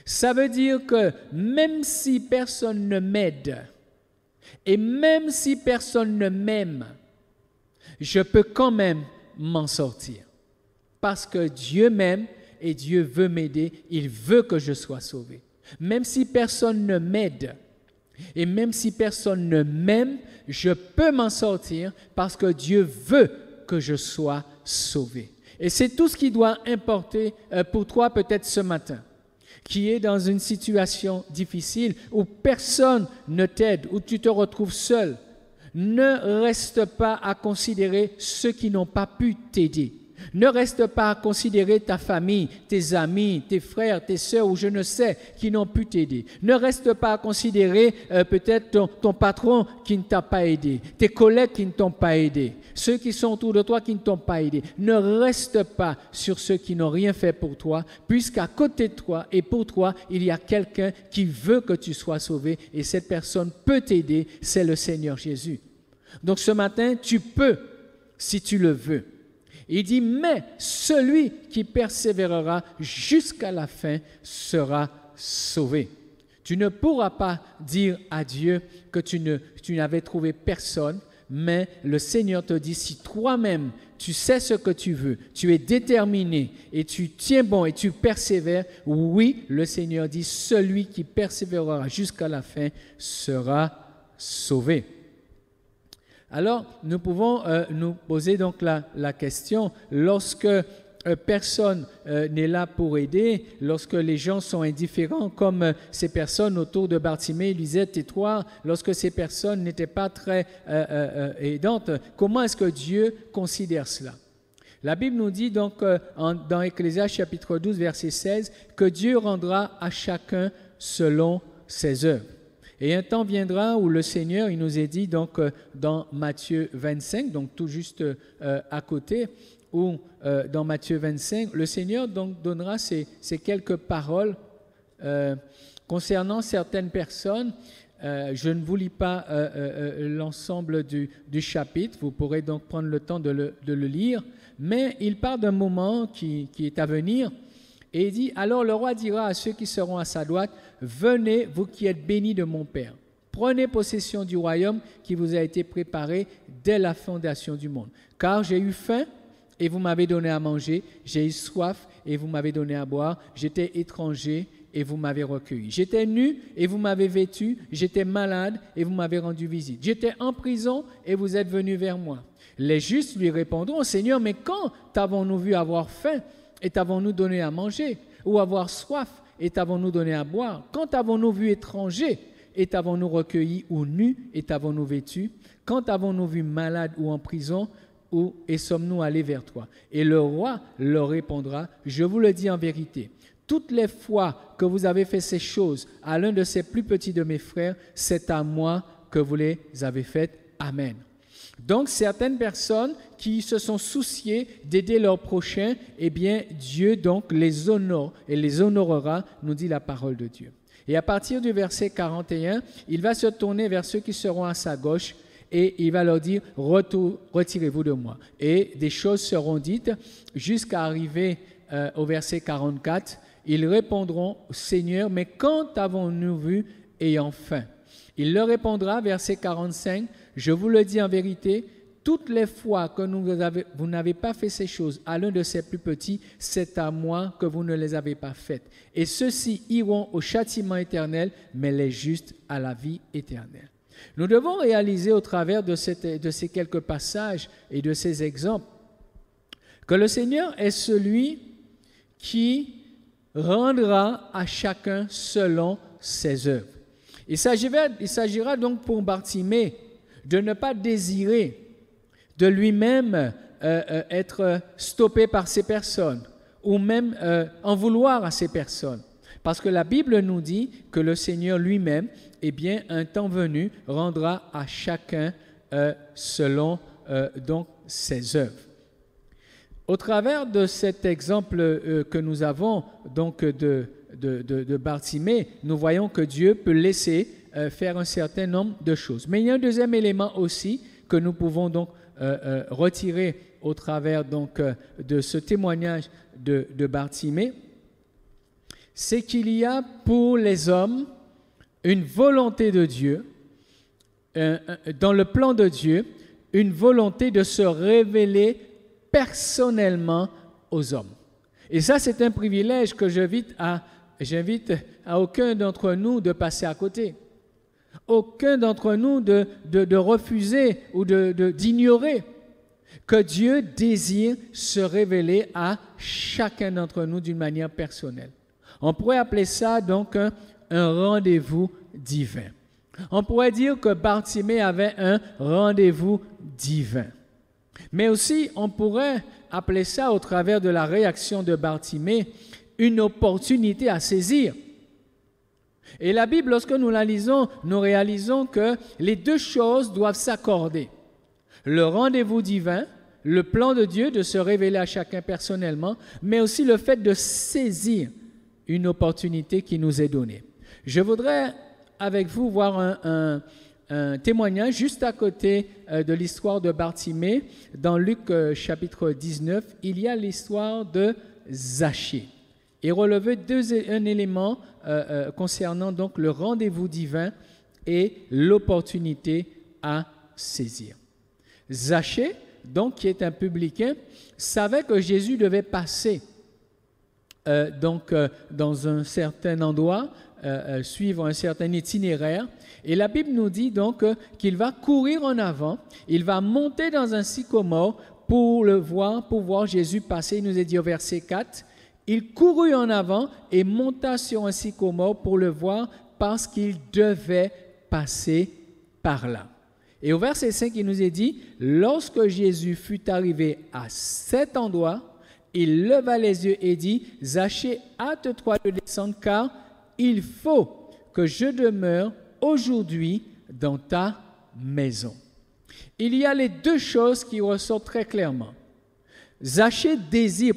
Speaker 1: Ça veut dire que même si personne ne m'aide et même si personne ne m'aime, je peux quand même m'en sortir. Parce que Dieu m'aime et Dieu veut m'aider, il veut que je sois sauvé. Même si personne ne m'aide et même si personne ne m'aime, je peux m'en sortir parce que Dieu veut que je sois sauvé. Et c'est tout ce qui doit importer pour toi peut-être ce matin, qui est dans une situation difficile où personne ne t'aide, où tu te retrouves seul. Ne reste pas à considérer ceux qui n'ont pas pu t'aider. Ne reste pas à considérer ta famille, tes amis, tes frères, tes sœurs ou je ne sais qui n'ont pu t'aider. Ne reste pas à considérer peut-être ton patron qui ne t'a pas aidé, tes collègues qui ne t'ont pas aidé, ceux qui sont autour de toi qui ne t'ont pas aidé. Ne reste pas sur ceux qui n'ont rien fait pour toi, puisqu'à côté de toi et pour toi, il y a quelqu'un qui veut que tu sois sauvé et cette personne peut t'aider, c'est le Seigneur Jésus. Donc ce matin, tu peux, si tu le veux. Il dit, mais celui qui persévérera jusqu'à la fin sera sauvé. Tu ne pourras pas dire à Dieu que tu n'avais trouvé personne, mais le Seigneur te dit, si toi-même tu sais ce que tu veux, tu es déterminé et tu tiens bon et tu persévères, oui, le Seigneur dit, celui qui persévérera jusqu'à la fin sera sauvé. Alors, nous pouvons nous poser donc la question, lorsque personne n'est là pour aider, lorsque les gens sont indifférents, comme ces personnes autour de Bartimée, Lisette et toi, lorsque ces personnes n'étaient pas très aidantes, comment est-ce que Dieu considère cela? La Bible nous dit donc dans Ecclésiaste chapitre 12, verset 16, que Dieu rendra à chacun selon ses œuvres. Et un temps viendra où le Seigneur, il nous est dit donc dans Matthieu 25, donc tout juste à côté, où dans Matthieu 25, le Seigneur donc donnera ces quelques paroles concernant certaines personnes. Je ne vous lis pas l'ensemble du chapitre, vous pourrez donc prendre le temps de le lire, mais il parle d'un moment qui est à venir. Et il dit, alors le roi dira à ceux qui seront à sa droite, venez, vous qui êtes bénis de mon Père. Prenez possession du royaume qui vous a été préparé dès la fondation du monde. Car j'ai eu faim et vous m'avez donné à manger, j'ai eu soif et vous m'avez donné à boire, j'étais étranger et vous m'avez recueilli. J'étais nu et vous m'avez vêtu, j'étais malade et vous m'avez rendu visite. J'étais en prison et vous êtes venus vers moi. Les justes lui répondront, Seigneur, mais quand t'avons-nous vu avoir faim et t'avons-nous donné à manger, ou avoir soif, et t'avons-nous donné à boire? Quand avons-nous vu étranger, et t'avons-nous recueilli, ou nu, et t'avons-nous vêtu? Quand avons-nous vu malade ou en prison, et sommes-nous allés vers toi? Et le roi leur répondra, je vous le dis en vérité, toutes les fois que vous avez fait ces choses à l'un de ces plus petits de mes frères, c'est à moi que vous les avez faites. Amen. Donc, certaines personnes qui se sont souciées d'aider leurs prochains, eh bien, Dieu donc les honore et les honorera, nous dit la parole de Dieu. Et à partir du verset 41, il va se tourner vers ceux qui seront à sa gauche et il va leur dire, retirez-vous de moi. Et des choses seront dites jusqu'à arriver au verset 44. Ils répondront, Seigneur, mais quand avons-nous vu ayant faim? Il leur répondra, verset 45, je vous le dis en vérité, toutes les fois que vous n'avez pas fait ces choses à l'un de ces plus petits, c'est à moi que vous ne les avez pas faites. Et ceux-ci iront au châtiment éternel, mais les justes à la vie éternelle. Nous devons réaliser au travers de ces quelques passages et de ces exemples que le Seigneur est celui qui rendra à chacun selon ses œuvres. Il s'agira donc pour Bartimée de ne pas désirer de lui-même être stoppé par ces personnes ou même en vouloir à ces personnes. Parce que la Bible nous dit que le Seigneur lui-même, eh bien, un temps venu, rendra à chacun selon donc ses œuvres. Au travers de cet exemple que nous avons donc de Bartimée, nous voyons que Dieu peut laisser faire un certain nombre de choses. Mais il y a un deuxième élément aussi que nous pouvons donc retirer au travers donc de ce témoignage de Bartimée, c'est qu'il y a pour les hommes une volonté de Dieu, dans le plan de Dieu, une volonté de se révéler personnellement aux hommes. Et ça, c'est un privilège que j'invite à aucun d'entre nous de passer à côté. Aucun d'entre nous de refuser ou d'ignorer que Dieu désire se révéler à chacun d'entre nous d'une manière personnelle. On pourrait appeler ça donc un rendez-vous divin. On pourrait dire que Bartimée avait un rendez-vous divin. Mais aussi, on pourrait appeler ça, au travers de la réaction de Bartimée, une opportunité à saisir. Et la Bible, lorsque nous la lisons, nous réalisons que les deux choses doivent s'accorder. Le rendez-vous divin, le plan de Dieu de se révéler à chacun personnellement, mais aussi le fait de saisir une opportunité qui nous est donnée. Je voudrais avec vous voir un témoignage juste à côté de l'histoire de Bartimée. Dans Luc chapitre 19, il y a l'histoire de Zachée. Et relever un élément concernant donc le rendez-vous divin et l'opportunité à saisir. Zachée, donc qui est un publicain, savait que Jésus devait passer dans un certain endroit, suivre un certain itinéraire. Et la Bible nous dit donc qu'il va courir en avant, il va monter dans un sycomore pour voir Jésus passer. Il nous est dit au verset 4, il courut en avant et monta sur un sycomore pour le voir parce qu'il devait passer par là. Et au verset 5, il nous est dit, lorsque Jésus fut arrivé à cet endroit, il leva les yeux et dit, Zachée, hâte-toi de descendre, car il faut que je demeure aujourd'hui dans ta maison. Il y a les deux choses qui ressortent très clairement. Zachée désire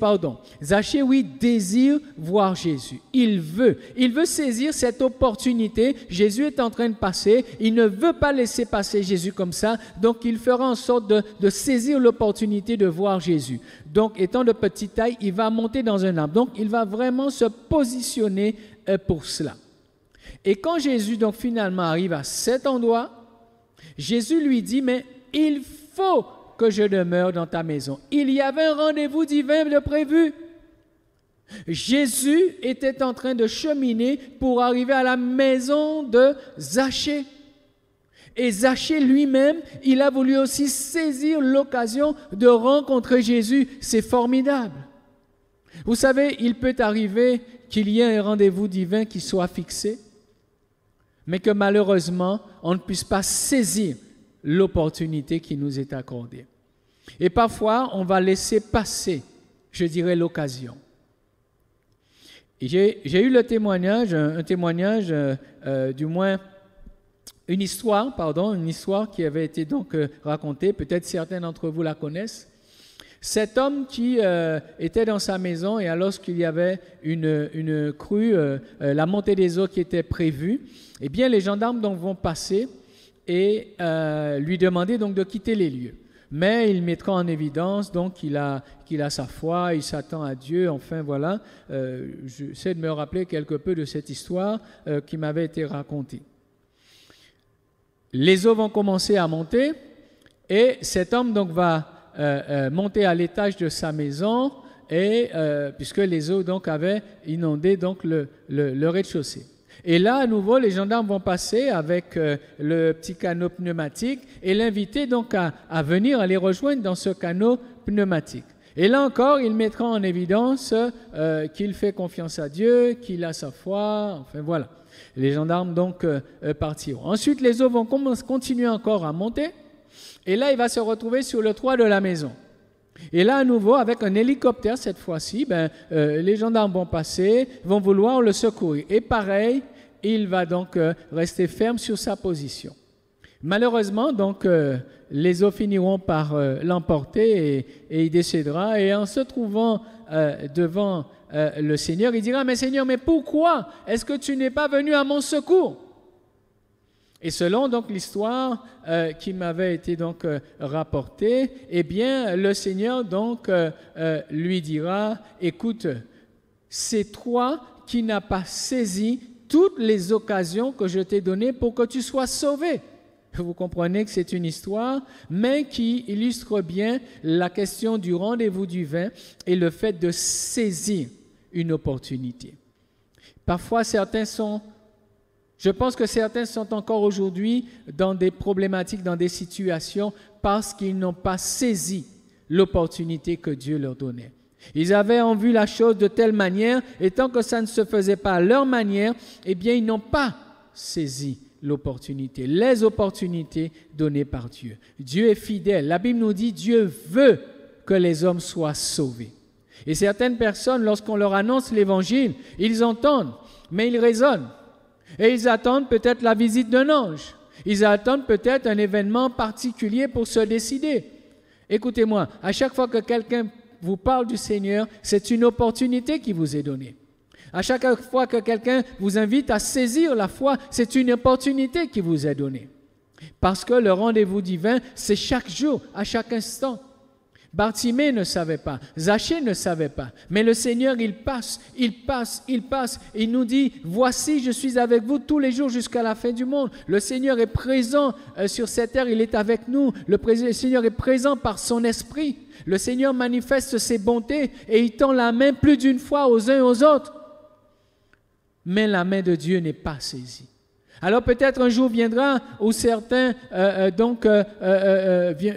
Speaker 1: voir Jésus. Il veut saisir cette opportunité. Jésus est en train de passer. Il ne veut pas laisser passer Jésus comme ça. Donc, il fera en sorte de saisir l'opportunité de voir Jésus. Donc, étant de petite taille, il va monter dans un arbre. Donc, il va vraiment se positionner pour cela. Et quand Jésus, donc, finalement arrive à cet endroit, Jésus lui dit, mais il faut que je demeure dans ta maison. Il y avait un rendez-vous divin de prévu. Jésus était en train de cheminer pour arriver à la maison de Zachée. Et Zachée lui-même, il a voulu aussi saisir l'occasion de rencontrer Jésus. C'est formidable. Vous savez, il peut arriver qu'il y ait un rendez-vous divin qui soit fixé, mais que malheureusement, on ne puisse pas saisir l'opportunité qui nous est accordée. Et parfois, on va laisser passer, je dirais, l'occasion. Et j'ai eu un témoignage, du moins une histoire qui avait été donc racontée, peut-être certains d'entre vous la connaissent. Cet homme qui était dans sa maison et alors qu'il y avait une crue, la montée des eaux qui était prévue, eh bien les gendarmes donc vont passer et lui demander donc de quitter les lieux. Mais il mettra en évidence donc qu'il a sa foi, il s'attend à Dieu, enfin voilà. J'essaie de me rappeler quelque peu de cette histoire qui m'avait été racontée. Les eaux vont commencer à monter et cet homme donc va monter à l'étage de sa maison et puisque les eaux donc avaient inondé donc le rez-de-chaussée. Et là, à nouveau, les gendarmes vont passer avec le petit canot pneumatique et l'inviter donc à venir, à les rejoindre dans ce canot pneumatique. Et là encore, il mettra en évidence qu'il fait confiance à Dieu, qu'il a sa foi, enfin voilà. Les gendarmes donc partiront. Ensuite, les eaux vont continuer encore à monter et là, il va se retrouver sur le toit de la maison. Et là, à nouveau, avec un hélicoptère cette fois-ci, les gendarmes vont passer, vont vouloir le secourir. Et pareil, il va donc rester ferme sur sa position. Malheureusement, donc, les eaux finiront par l'emporter et il décédera. Et en se trouvant devant le Seigneur, il dira « Mais Seigneur, mais pourquoi est-ce que tu n'es pas venu à mon secours ?» Et selon donc l'histoire qui m'avait été donc rapportée, eh bien le Seigneur donc lui dira écoute, c'est toi qui n'as pas saisi toutes les occasions que je t'ai données pour que tu sois sauvé. Vous comprenez que c'est une histoire, mais qui illustre bien la question du rendez-vous du vin et le fait de saisir une opportunité. Parfois, je pense que certains sont encore aujourd'hui dans des problématiques, dans des situations parce qu'ils n'ont pas saisi l'opportunité que Dieu leur donnait. Ils avaient en vue la chose de telle manière et tant que ça ne se faisait pas à leur manière, eh bien ils n'ont pas saisi l'opportunité, les opportunités données par Dieu. Dieu est fidèle. La Bible nous dit Dieu veut que les hommes soient sauvés. Et certaines personnes, lorsqu'on leur annonce l'Évangile, ils entendent, mais ils raisonnent. Et ils attendent peut-être la visite d'un ange. Ils attendent peut-être un événement particulier pour se décider. Écoutez-moi, à chaque fois que quelqu'un vous parle du Seigneur, c'est une opportunité qui vous est donnée. À chaque fois que quelqu'un vous invite à saisir la foi, c'est une opportunité qui vous est donnée. Parce que le rendez-vous divin, c'est chaque jour, à chaque instant. Bartimée ne savait pas, Zachée ne savait pas, mais le Seigneur, il passe, il nous dit, voici, je suis avec vous tous les jours jusqu'à la fin du monde. Le Seigneur est présent sur cette terre, il est avec nous, le Seigneur est présent par son esprit, le Seigneur manifeste ses bontés et il tend la main plus d'une fois aux uns et aux autres. Mais la main de Dieu n'est pas saisie. Alors peut-être un jour viendra où certains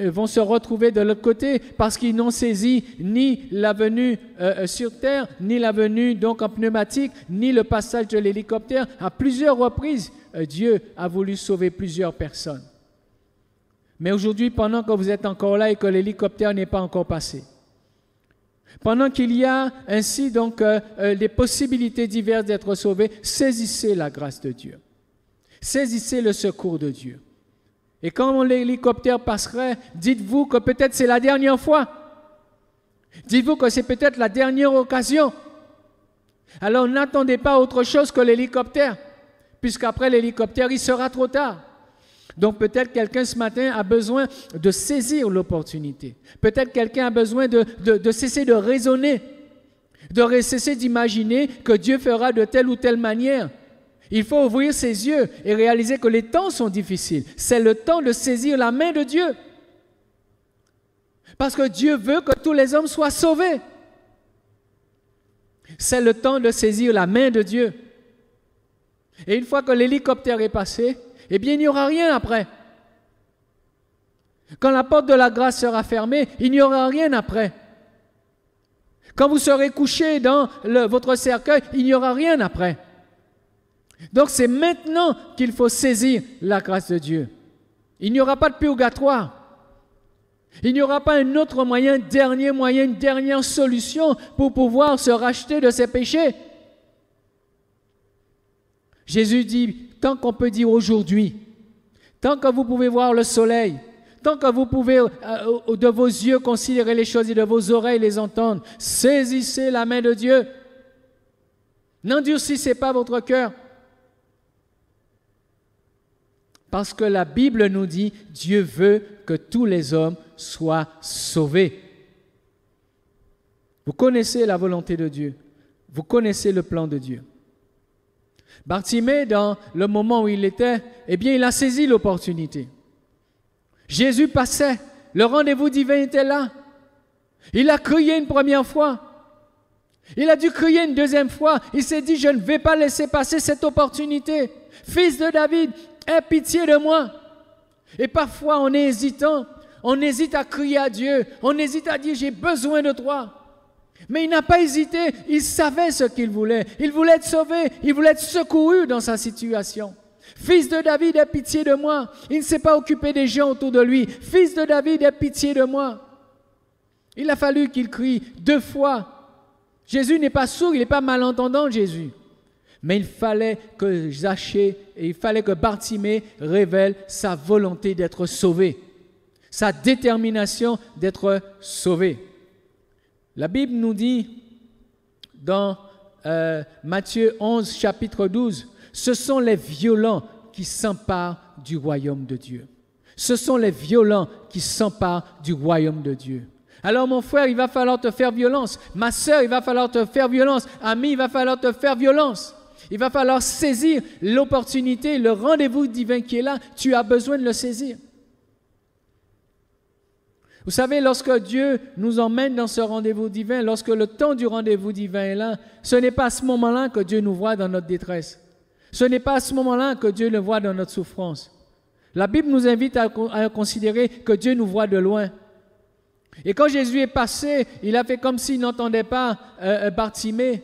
Speaker 1: vont se retrouver de l'autre côté parce qu'ils n'ont saisi ni la venue sur terre, ni la venue donc en pneumatique, ni le passage de l'hélicoptère. À plusieurs reprises, Dieu a voulu sauver plusieurs personnes. Mais aujourd'hui, pendant que vous êtes encore là et que l'hélicoptère n'est pas encore passé, pendant qu'il y a ainsi donc des possibilités diverses d'être sauvés, saisissez la grâce de Dieu. Saisissez le secours de Dieu. Et quand l'hélicoptère passerait, dites-vous que peut-être c'est la dernière fois. Dites-vous que c'est peut-être la dernière occasion. Alors n'attendez pas autre chose que l'hélicoptère, puisqu'après l'hélicoptère, il sera trop tard. Donc peut-être quelqu'un ce matin a besoin de saisir l'opportunité. Peut-être quelqu'un a besoin de cesser de raisonner, de cesser d'imaginer que Dieu fera de telle ou telle manière. Il faut ouvrir ses yeux et réaliser que les temps sont difficiles. C'est le temps de saisir la main de Dieu. Parce que Dieu veut que tous les hommes soient sauvés. C'est le temps de saisir la main de Dieu. Et une fois que l'hélicoptère est passé, eh bien, il n'y aura rien après. Quand la porte de la grâce sera fermée, il n'y aura rien après. Quand vous serez couché dans votre cercueil, il n'y aura rien après. Donc c'est maintenant qu'il faut saisir la grâce de Dieu. Il n'y aura pas de purgatoire. Il n'y aura pas un autre moyen, une dernière solution pour pouvoir se racheter de ses péchés. Jésus dit, tant qu'on peut dire aujourd'hui, tant que vous pouvez voir le soleil, tant que vous pouvez de vos yeux considérer les choses et de vos oreilles les entendre, saisissez la main de Dieu. N'endurcissez pas votre cœur. Parce que la Bible nous dit, Dieu veut que tous les hommes soient sauvés. Vous connaissez la volonté de Dieu. Vous connaissez le plan de Dieu. Bartimée, dans le moment où il était, eh bien, il a saisi l'opportunité. Jésus passait. Le rendez-vous divin était là. Il a crié une première fois. Il a dû crier une deuxième fois. Il s'est dit, je ne vais pas laisser passer cette opportunité. Fils de David, aie pitié de moi. Et parfois, on est hésitant. On hésite à crier à Dieu. On hésite à dire, j'ai besoin de toi. Mais il n'a pas hésité. Il savait ce qu'il voulait. Il voulait être sauvé. Il voulait être secouru dans sa situation. Fils de David, aie pitié de moi. Il ne s'est pas occupé des gens autour de lui. Fils de David, aie pitié de moi. Il a fallu qu'il crie 2 fois. Jésus n'est pas sourd, il n'est pas malentendant, Jésus. Mais il fallait que Zachée et il fallait que Bartimée révèle sa volonté d'être sauvé, sa détermination d'être sauvé. La Bible nous dit dans Matthieu 11, chapitre 12, ce sont les violents qui s'emparent du royaume de Dieu. Ce sont les violents qui s'emparent du royaume de Dieu. Alors mon frère, il va falloir te faire violence. Ma sœur, il va falloir te faire violence. Ami, il va falloir te faire violence. Il va falloir saisir l'opportunité, le rendez-vous divin qui est là. Tu as besoin de le saisir. Vous savez, lorsque Dieu nous emmène dans ce rendez-vous divin, lorsque le temps du rendez-vous divin est là, ce n'est pas à ce moment-là que Dieu nous voit dans notre détresse. Ce n'est pas à ce moment-là que Dieu le voit dans notre souffrance. La Bible nous invite à considérer que Dieu nous voit de loin. Et quand Jésus est passé, il a fait comme s'il n'entendait pas Bartimée.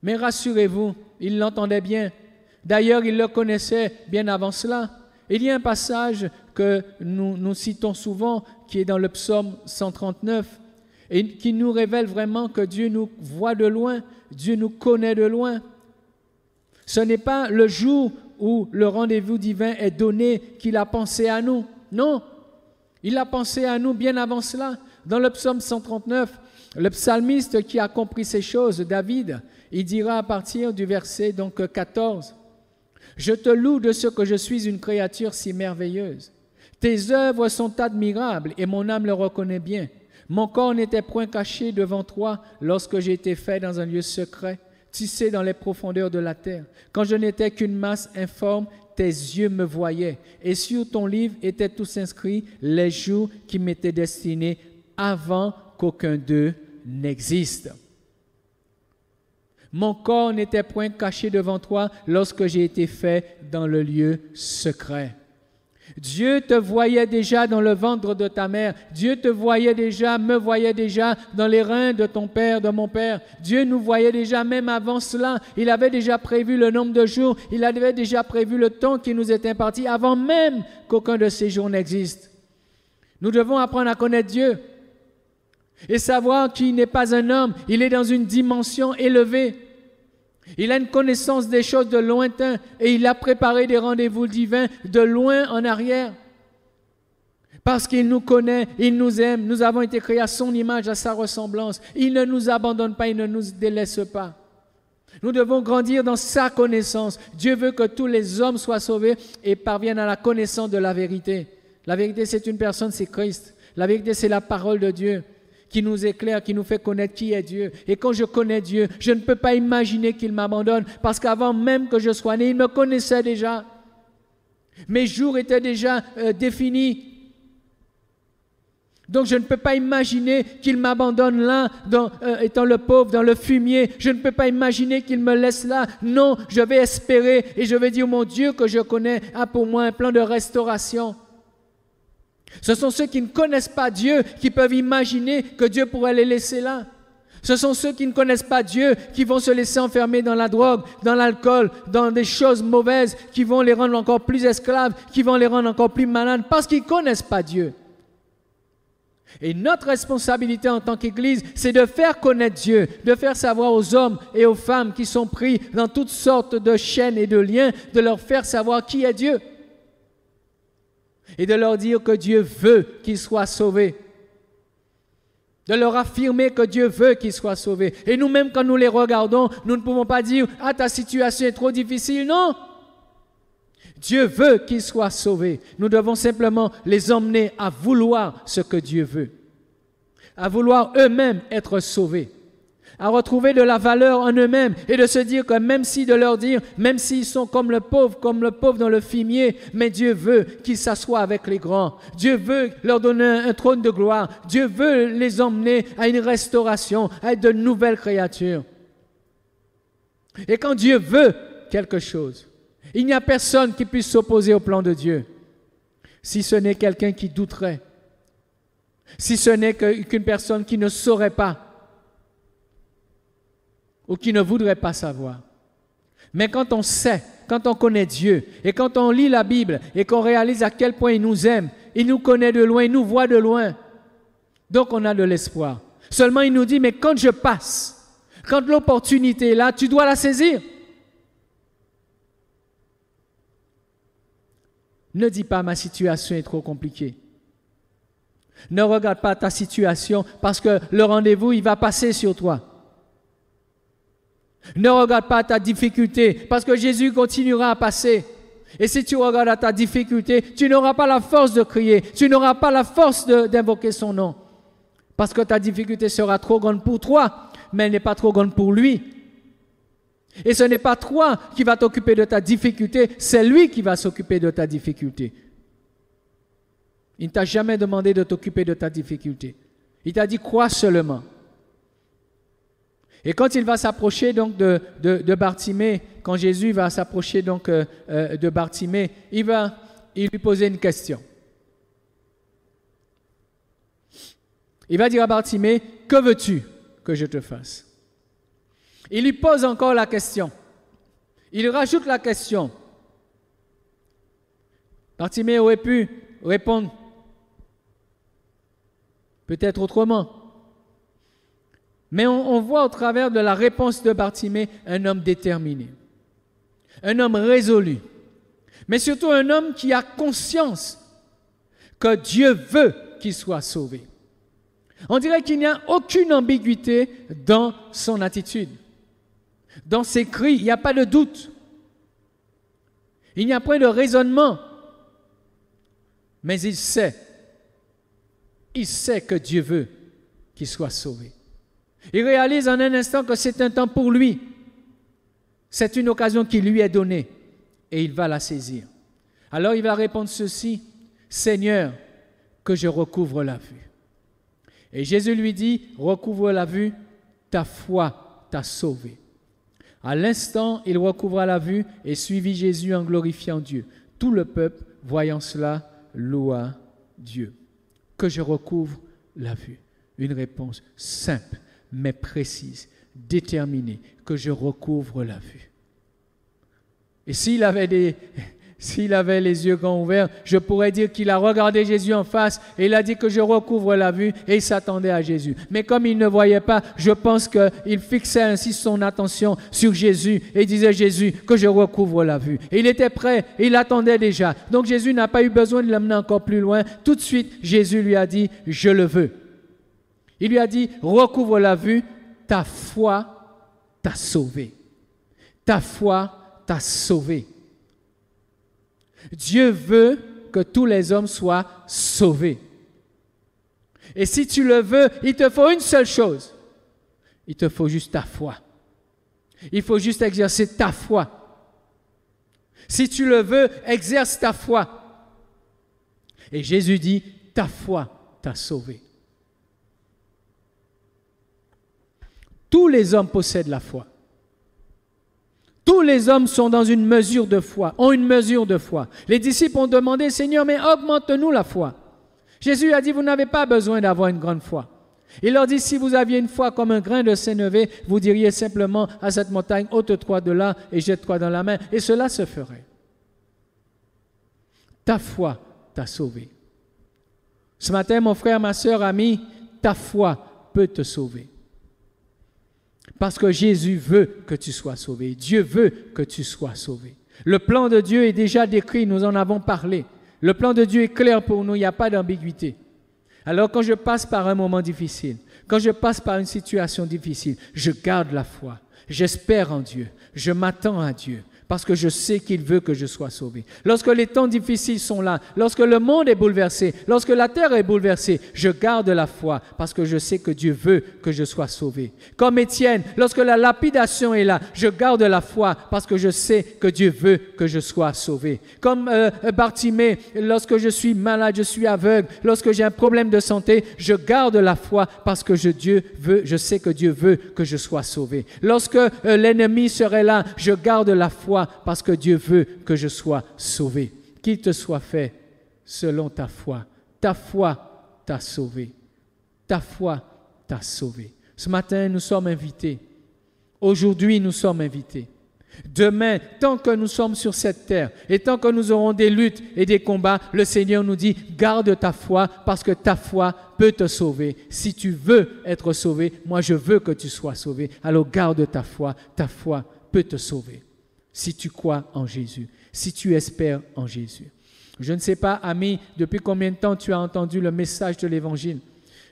Speaker 1: Mais rassurez-vous, il l'entendait bien. D'ailleurs, il le connaissait bien avant cela. Il y a un passage que nous citons souvent, qui est dans le psaume 139, et qui nous révèle vraiment que Dieu nous voit de loin, Dieu nous connaît de loin. Ce n'est pas le jour où le rendez-vous divin est donné qu'il a pensé à nous. Non. Il a pensé à nous bien avant cela. Dans le psaume 139, le psalmiste qui a compris ces choses, David, il dira à partir du verset 14, « Je te loue de ce que je suis une créature si merveilleuse. Tes œuvres sont admirables et mon âme le reconnaît bien. Mon corps n'était point caché devant toi lorsque j'ai été fait dans un lieu secret, tissé dans les profondeurs de la terre. Quand je n'étais qu'une masse informe, tes yeux me voyaient, et sur ton livre étaient tous inscrits les jours qui m'étaient destinés avant qu'aucun d'eux n'existe. Mon corps n'était point caché devant toi lorsque j'ai été fait dans le lieu secret. » Dieu te voyait déjà dans le ventre de ta mère. Dieu te voyait déjà, me voyait déjà dans les reins de ton père, de mon père. Dieu nous voyait déjà même avant cela. Il avait déjà prévu le nombre de jours. Il avait déjà prévu le temps qui nous est imparti avant même qu'aucun de ces jours n'existe. Nous devons apprendre à connaître Dieu et savoir qu'il n'est pas un homme. Il est dans une dimension élevée. Il a une connaissance des choses de lointain et il a préparé des rendez-vous divins de loin en arrière. Parce qu'il nous connaît, il nous aime, nous avons été créés à son image, à sa ressemblance. Il ne nous abandonne pas, il ne nous délaisse pas. Nous devons grandir dans sa connaissance. Dieu veut que tous les hommes soient sauvés et parviennent à la connaissance de la vérité. La vérité, c'est une personne, c'est Christ. La vérité, c'est la parole de Dieu qui nous éclaire, qui nous fait connaître qui est Dieu. Et quand je connais Dieu, je ne peux pas imaginer qu'il m'abandonne, parce qu'avant même que je sois né, il me connaissait déjà. Mes jours étaient déjà définis. Donc je ne peux pas imaginer qu'il m'abandonne là, étant le pauvre, dans le fumier. Je ne peux pas imaginer qu'il me laisse là. Non, je vais espérer et je vais dire, mon Dieu que je connais a pour moi un plan de restauration. Ce sont ceux qui ne connaissent pas Dieu qui peuvent imaginer que Dieu pourrait les laisser là. Ce sont ceux qui ne connaissent pas Dieu qui vont se laisser enfermer dans la drogue, dans l'alcool, dans des choses mauvaises qui vont les rendre encore plus esclaves, qui vont les rendre encore plus malades parce qu'ils ne connaissent pas Dieu. Et notre responsabilité en tant qu'Église, c'est de faire connaître Dieu, de faire savoir aux hommes et aux femmes qui sont pris dans toutes sortes de chaînes et de liens, de leur faire savoir qui est Dieu. Et de leur dire que Dieu veut qu'ils soient sauvés. De leur affirmer que Dieu veut qu'ils soient sauvés. Et nous-mêmes, quand nous les regardons, nous ne pouvons pas dire « Ah, ta situation est trop difficile ». Non! Dieu veut qu'ils soient sauvés. Nous devons simplement les emmener à vouloir ce que Dieu veut. À vouloir eux-mêmes être sauvés. à retrouver de la valeur en eux-mêmes et de se dire que même si de leur dire, même s'ils sont comme le pauvre dans le fumier, mais Dieu veut qu'ils s'assoient avec les grands. Dieu veut leur donner un trône de gloire. Dieu veut les emmener à une restauration, à être de nouvelles créatures. Et quand Dieu veut quelque chose, il n'y a personne qui puisse s'opposer au plan de Dieu, si ce n'est quelqu'un qui douterait, si ce n'est qu'une personne qui ne saurait pas, ou qui ne voudrait pas savoir. Mais quand on sait, quand on connaît Dieu, et quand on lit la Bible, et qu'on réalise à quel point il nous aime, il nous connaît de loin, il nous voit de loin, donc on a de l'espoir. Seulement il nous dit, mais quand je passe, quand l'opportunité est là, tu dois la saisir. Ne dis pas, ma situation est trop compliquée. Ne regarde pas ta situation parce que le rendez-vous, il va passer sur toi. Ne regarde pas ta difficulté parce que Jésus continuera à passer. Et si tu regardes à ta difficulté, tu n'auras pas la force de crier, tu n'auras pas la force d'invoquer son nom. Parce que ta difficulté sera trop grande pour toi, mais elle n'est pas trop grande pour lui. Et ce n'est pas toi qui vas t'occuper de ta difficulté, c'est lui qui va s'occuper de ta difficulté. Il ne t'a jamais demandé de t'occuper de ta difficulté. Il t'a dit crois seulement. Et quand il va s'approcher donc de Bartimée, quand Jésus va s'approcher donc de Bartimée, il lui poser une question. Il va dire à Bartimée, que veux-tu que je te fasse? Il lui pose encore la question. Il rajoute la question. Bartimée aurait pu répondre peut-être autrement. Mais on voit au travers de la réponse de Bartimée un homme déterminé, un homme résolu, mais surtout un homme qui a conscience que Dieu veut qu'il soit sauvé. On dirait qu'il n'y a aucune ambiguïté dans son attitude. Dans ses cris, il n'y a pas de doute. Il n'y a point de raisonnement. Mais il sait que Dieu veut qu'il soit sauvé. Il réalise en un instant que c'est un temps pour lui. C'est une occasion qui lui est donnée et il va la saisir. Alors il va répondre ceci, Seigneur, que je recouvre la vue. Et Jésus lui dit, recouvre la vue, ta foi t'a sauvé. À l'instant, il recouvra la vue et suivit Jésus en glorifiant Dieu. Tout le peuple, voyant cela, loua Dieu. Que je recouvre la vue. Une réponse simple, mais précise, déterminée, que je recouvre la vue. Et s'il avait les yeux grands ouverts, je pourrais dire qu'il a regardé Jésus en face et il a dit que je recouvre la vue et il s'attendait à Jésus. Mais comme il ne voyait pas, je pense qu'il fixait ainsi son attention sur Jésus et disait Jésus que je recouvre la vue. Et il était prêt, et il attendait déjà. Donc Jésus n'a pas eu besoin de l'amener encore plus loin. Tout de suite, Jésus lui a dit je le veux. Il lui a dit recouvre la vue, ta foi t'a sauvé. Ta foi t'a sauvé. Dieu veut que tous les hommes soient sauvés. Et si tu le veux, il te faut une seule chose. Il te faut juste ta foi. Il faut juste exercer ta foi. Si tu le veux, exerce ta foi. Et Jésus dit, ta foi t'a sauvé. Tous les hommes possèdent la foi. Tous les hommes sont dans une mesure de foi, ont une mesure de foi. Les disciples ont demandé, Seigneur, mais augmente-nous la foi. Jésus a dit, vous n'avez pas besoin d'avoir une grande foi. Il leur dit, si vous aviez une foi comme un grain de sénévé, vous diriez simplement à cette montagne, ôte-toi de là et jette-toi dans la mer. Et cela se ferait. Ta foi t'a sauvé. Ce matin, mon frère, ma sœur, ami, ta foi peut te sauver. Parce que Jésus veut que tu sois sauvé. Dieu veut que tu sois sauvé. Le plan de Dieu est déjà décrit, nous en avons parlé. Le plan de Dieu est clair pour nous, il n'y a pas d'ambiguïté. Alors quand je passe par un moment difficile, quand je passe par une situation difficile, je garde la foi. J'espère en Dieu. Je m'attends à Dieu. parce que je sais qu'il veut que je sois sauvé. Lorsque les temps difficiles sont là, lorsque le monde est bouleversé, lorsque la terre est bouleversée, je garde la foi parce que je sais que Dieu veut que je sois sauvé. Comme Étienne, lorsque la lapidation est là, je garde la foi parce que je sais que Dieu veut que je sois sauvé. Comme Bartimée, lorsque je suis malade, je suis aveugle, lorsque j'ai un problème de santé, je garde la foi parce que je sais que Dieu veut que je sois sauvé. Lorsque l'ennemi serait là, je garde la foi parce que Dieu veut que je sois sauvé. Qu'il te soit fait selon ta foi. Ta foi t'a sauvé. Ta foi t'a sauvé. Ce matin, nous sommes invités. Aujourd'hui, nous sommes invités. Demain, tant que nous sommes sur cette terre et tant que nous aurons des luttes et des combats, le Seigneur nous dit, garde ta foi parce que ta foi peut te sauver. Si tu veux être sauvé, moi je veux que tu sois sauvé. Alors garde ta foi peut te sauver. Si tu crois en Jésus, si tu espères en Jésus. Je ne sais pas, ami, depuis combien de temps tu as entendu le message de l'Évangile.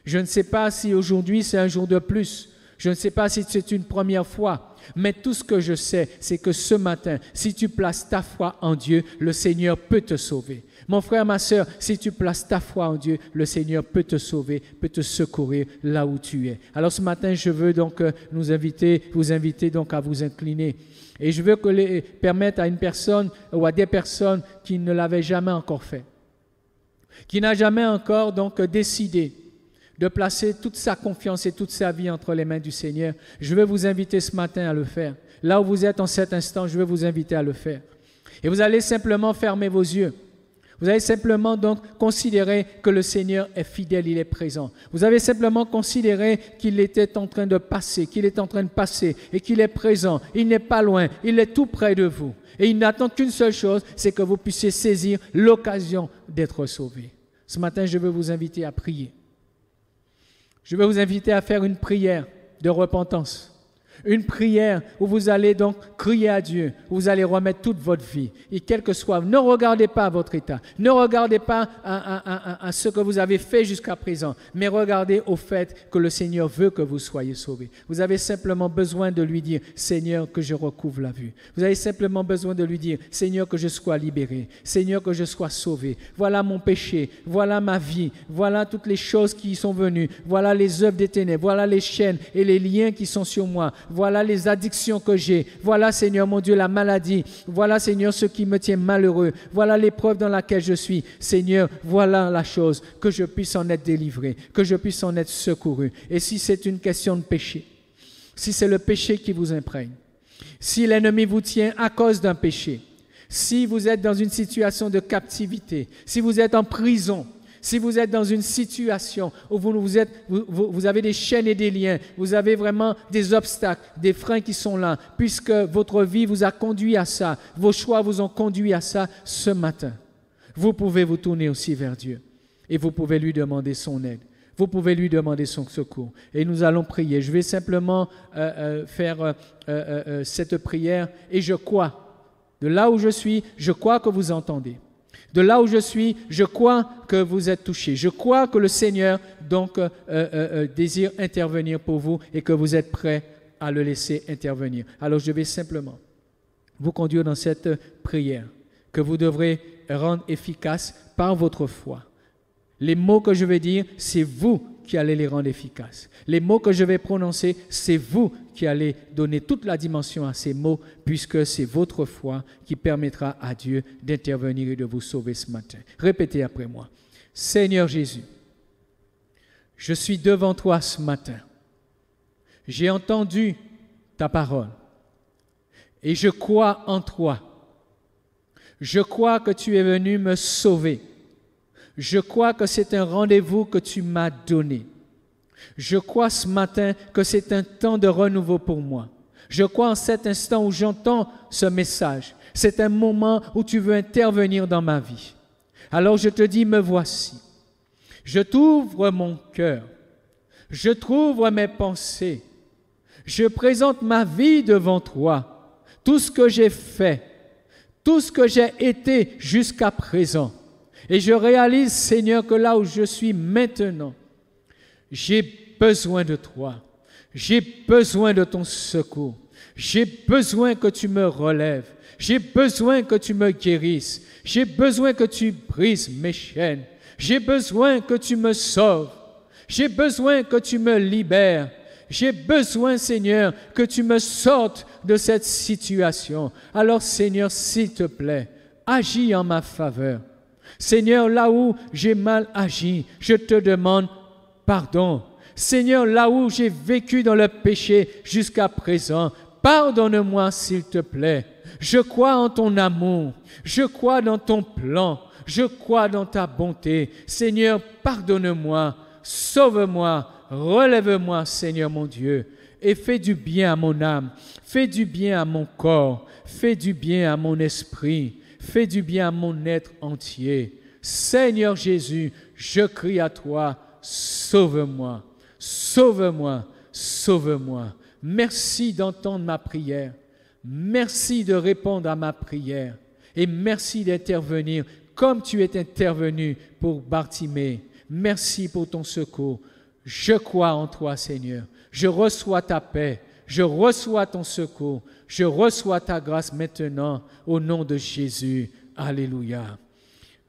Speaker 1: Je ne sais pas si aujourd'hui c'est un jour de plus. Je ne sais pas si c'est une première fois. Mais tout ce que je sais, c'est que ce matin, si tu places ta foi en Dieu, le Seigneur peut te sauver. Mon frère, ma sœur, si tu places ta foi en Dieu, le Seigneur peut te sauver, peut te secourir là où tu es. Alors ce matin, je veux donc vous inviter donc à vous incliner. Et je veux permettre à une personne ou à des personnes qui ne l'avaient jamais encore fait, qui n'a jamais encore donc décidé de placer toute sa confiance et toute sa vie entre les mains du Seigneur. Je veux vous inviter ce matin à le faire. Là où vous êtes en cet instant, je veux vous inviter à le faire. Et vous allez simplement fermer vos yeux. Vous allez simplement donc considérer que le Seigneur est fidèle, il est présent. Vous avez simplement considéré qu'il était en train de passer, qu'il est en train de passer et qu'il est présent. Il n'est pas loin, il est tout près de vous. Et il n'attend qu'une seule chose, c'est que vous puissiez saisir l'occasion d'être sauvé. Ce matin, je veux vous inviter à prier. Je veux vous inviter à faire une prière de repentance. Une prière où vous allez donc crier à Dieu, où vous allez remettre toute votre vie. Et quel que soit, ne regardez pas à votre état, ne regardez pas à ce que vous avez fait jusqu'à présent, mais regardez au fait que le Seigneur veut que vous soyez sauvés. Vous avez simplement besoin de lui dire, Seigneur, que je recouvre la vue. Vous avez simplement besoin de lui dire, Seigneur, que je sois libéré, Seigneur, que je sois sauvé. Voilà mon péché, voilà ma vie, voilà toutes les choses qui sont venues, voilà les œuvres des ténèbres, voilà les chaînes et les liens qui sont sur moi. Voilà les addictions que j'ai. Voilà, Seigneur, mon Dieu, la maladie. Voilà, Seigneur, ce qui me tient malheureux. Voilà l'épreuve dans laquelle je suis. Seigneur, voilà la chose, que je puisse en être délivré, que je puisse en être secouru. Et si c'est une question de péché, si c'est le péché qui vous imprègne, si l'ennemi vous tient à cause d'un péché, si vous êtes dans une situation de captivité, si vous êtes en prison, si vous êtes dans une situation où vous avez des chaînes et des liens, vous avez vraiment des obstacles, des freins qui sont là, puisque votre vie vous a conduit à ça, vos choix vous ont conduit à ça ce matin, vous pouvez vous tourner aussi vers Dieu et vous pouvez lui demander son aide. Vous pouvez lui demander son secours. Et nous allons prier. Je vais simplement faire cette prière et je crois, de là où je suis, je crois que vous entendez. De là où je suis, je crois que vous êtes touchés. Je crois que le Seigneur donc désire intervenir pour vous et que vous êtes prêts à le laisser intervenir. Alors je vais simplement vous conduire dans cette prière que vous devrez rendre efficace par votre foi. Les mots que je vais dire, c'est vous qui allez les rendre efficaces. Les mots que je vais prononcer, c'est vous qui allez donner toute la dimension à ces mots, puisque c'est votre foi qui permettra à Dieu d'intervenir et de vous sauver ce matin. Répétez après moi. Seigneur Jésus, je suis devant toi ce matin. J'ai entendu ta parole et je crois en toi. Je crois que tu es venu me sauver. Je crois que c'est un rendez-vous que tu m'as donné. Je crois ce matin que c'est un temps de renouveau pour moi. Je crois en cet instant où j'entends ce message. C'est un moment où tu veux intervenir dans ma vie. Alors je te dis, me voici. Je t'ouvre mon cœur. Je t'ouvre mes pensées. Je présente ma vie devant toi. Tout ce que j'ai fait, tout ce que j'ai été jusqu'à présent. Et je réalise, Seigneur, que là où je suis maintenant, j'ai besoin de toi. J'ai besoin de ton secours. J'ai besoin que tu me relèves. J'ai besoin que tu me guérisses. J'ai besoin que tu brises mes chaînes. J'ai besoin que tu me sauves. J'ai besoin que tu me libères. J'ai besoin, Seigneur, que tu me sortes de cette situation. Alors, Seigneur, s'il te plaît, agis en ma faveur. Seigneur, là où j'ai mal agi, je te demande pardon. Seigneur, là où j'ai vécu dans le péché jusqu'à présent, pardonne-moi, s'il te plaît. Je crois en ton amour. Je crois dans ton plan. Je crois dans ta bonté. Seigneur, pardonne-moi. Sauve-moi. Relève-moi, Seigneur mon Dieu, et fais du bien à mon âme, fais du bien à mon corps, fais du bien à mon esprit, fais du bien à mon être entier. Seigneur Jésus, je crie à toi, sauve-moi, sauve-moi, sauve-moi. Merci d'entendre ma prière, merci de répondre à ma prière, et merci d'intervenir comme tu es intervenu pour Bartimée. Merci pour ton secours. Je crois en toi, Seigneur. Je reçois ta paix. Je reçois ton secours. Je reçois ta grâce maintenant au nom de Jésus. Alléluia.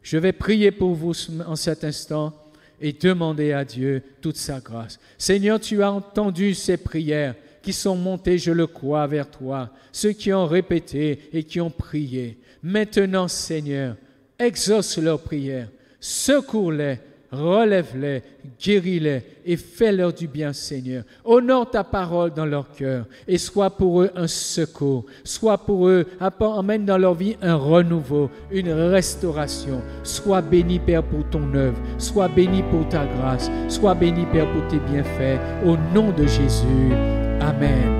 Speaker 1: Je vais prier pour vous en cet instant et demander à Dieu toute sa grâce. Seigneur, tu as entendu ces prières qui sont montées, je le crois, vers toi. Ceux qui ont répété et qui ont prié. Maintenant, Seigneur, exauce leurs prières. Secours-les. Relève-les, guéris-les et fais-leur du bien, Seigneur. Honore ta parole dans leur cœur et sois pour eux un secours. Sois pour eux, emmène dans leur vie un renouveau, une restauration. Sois béni, Père, pour ton œuvre. Sois béni pour ta grâce. Sois béni, Père, pour tes bienfaits. Au nom de Jésus. Amen.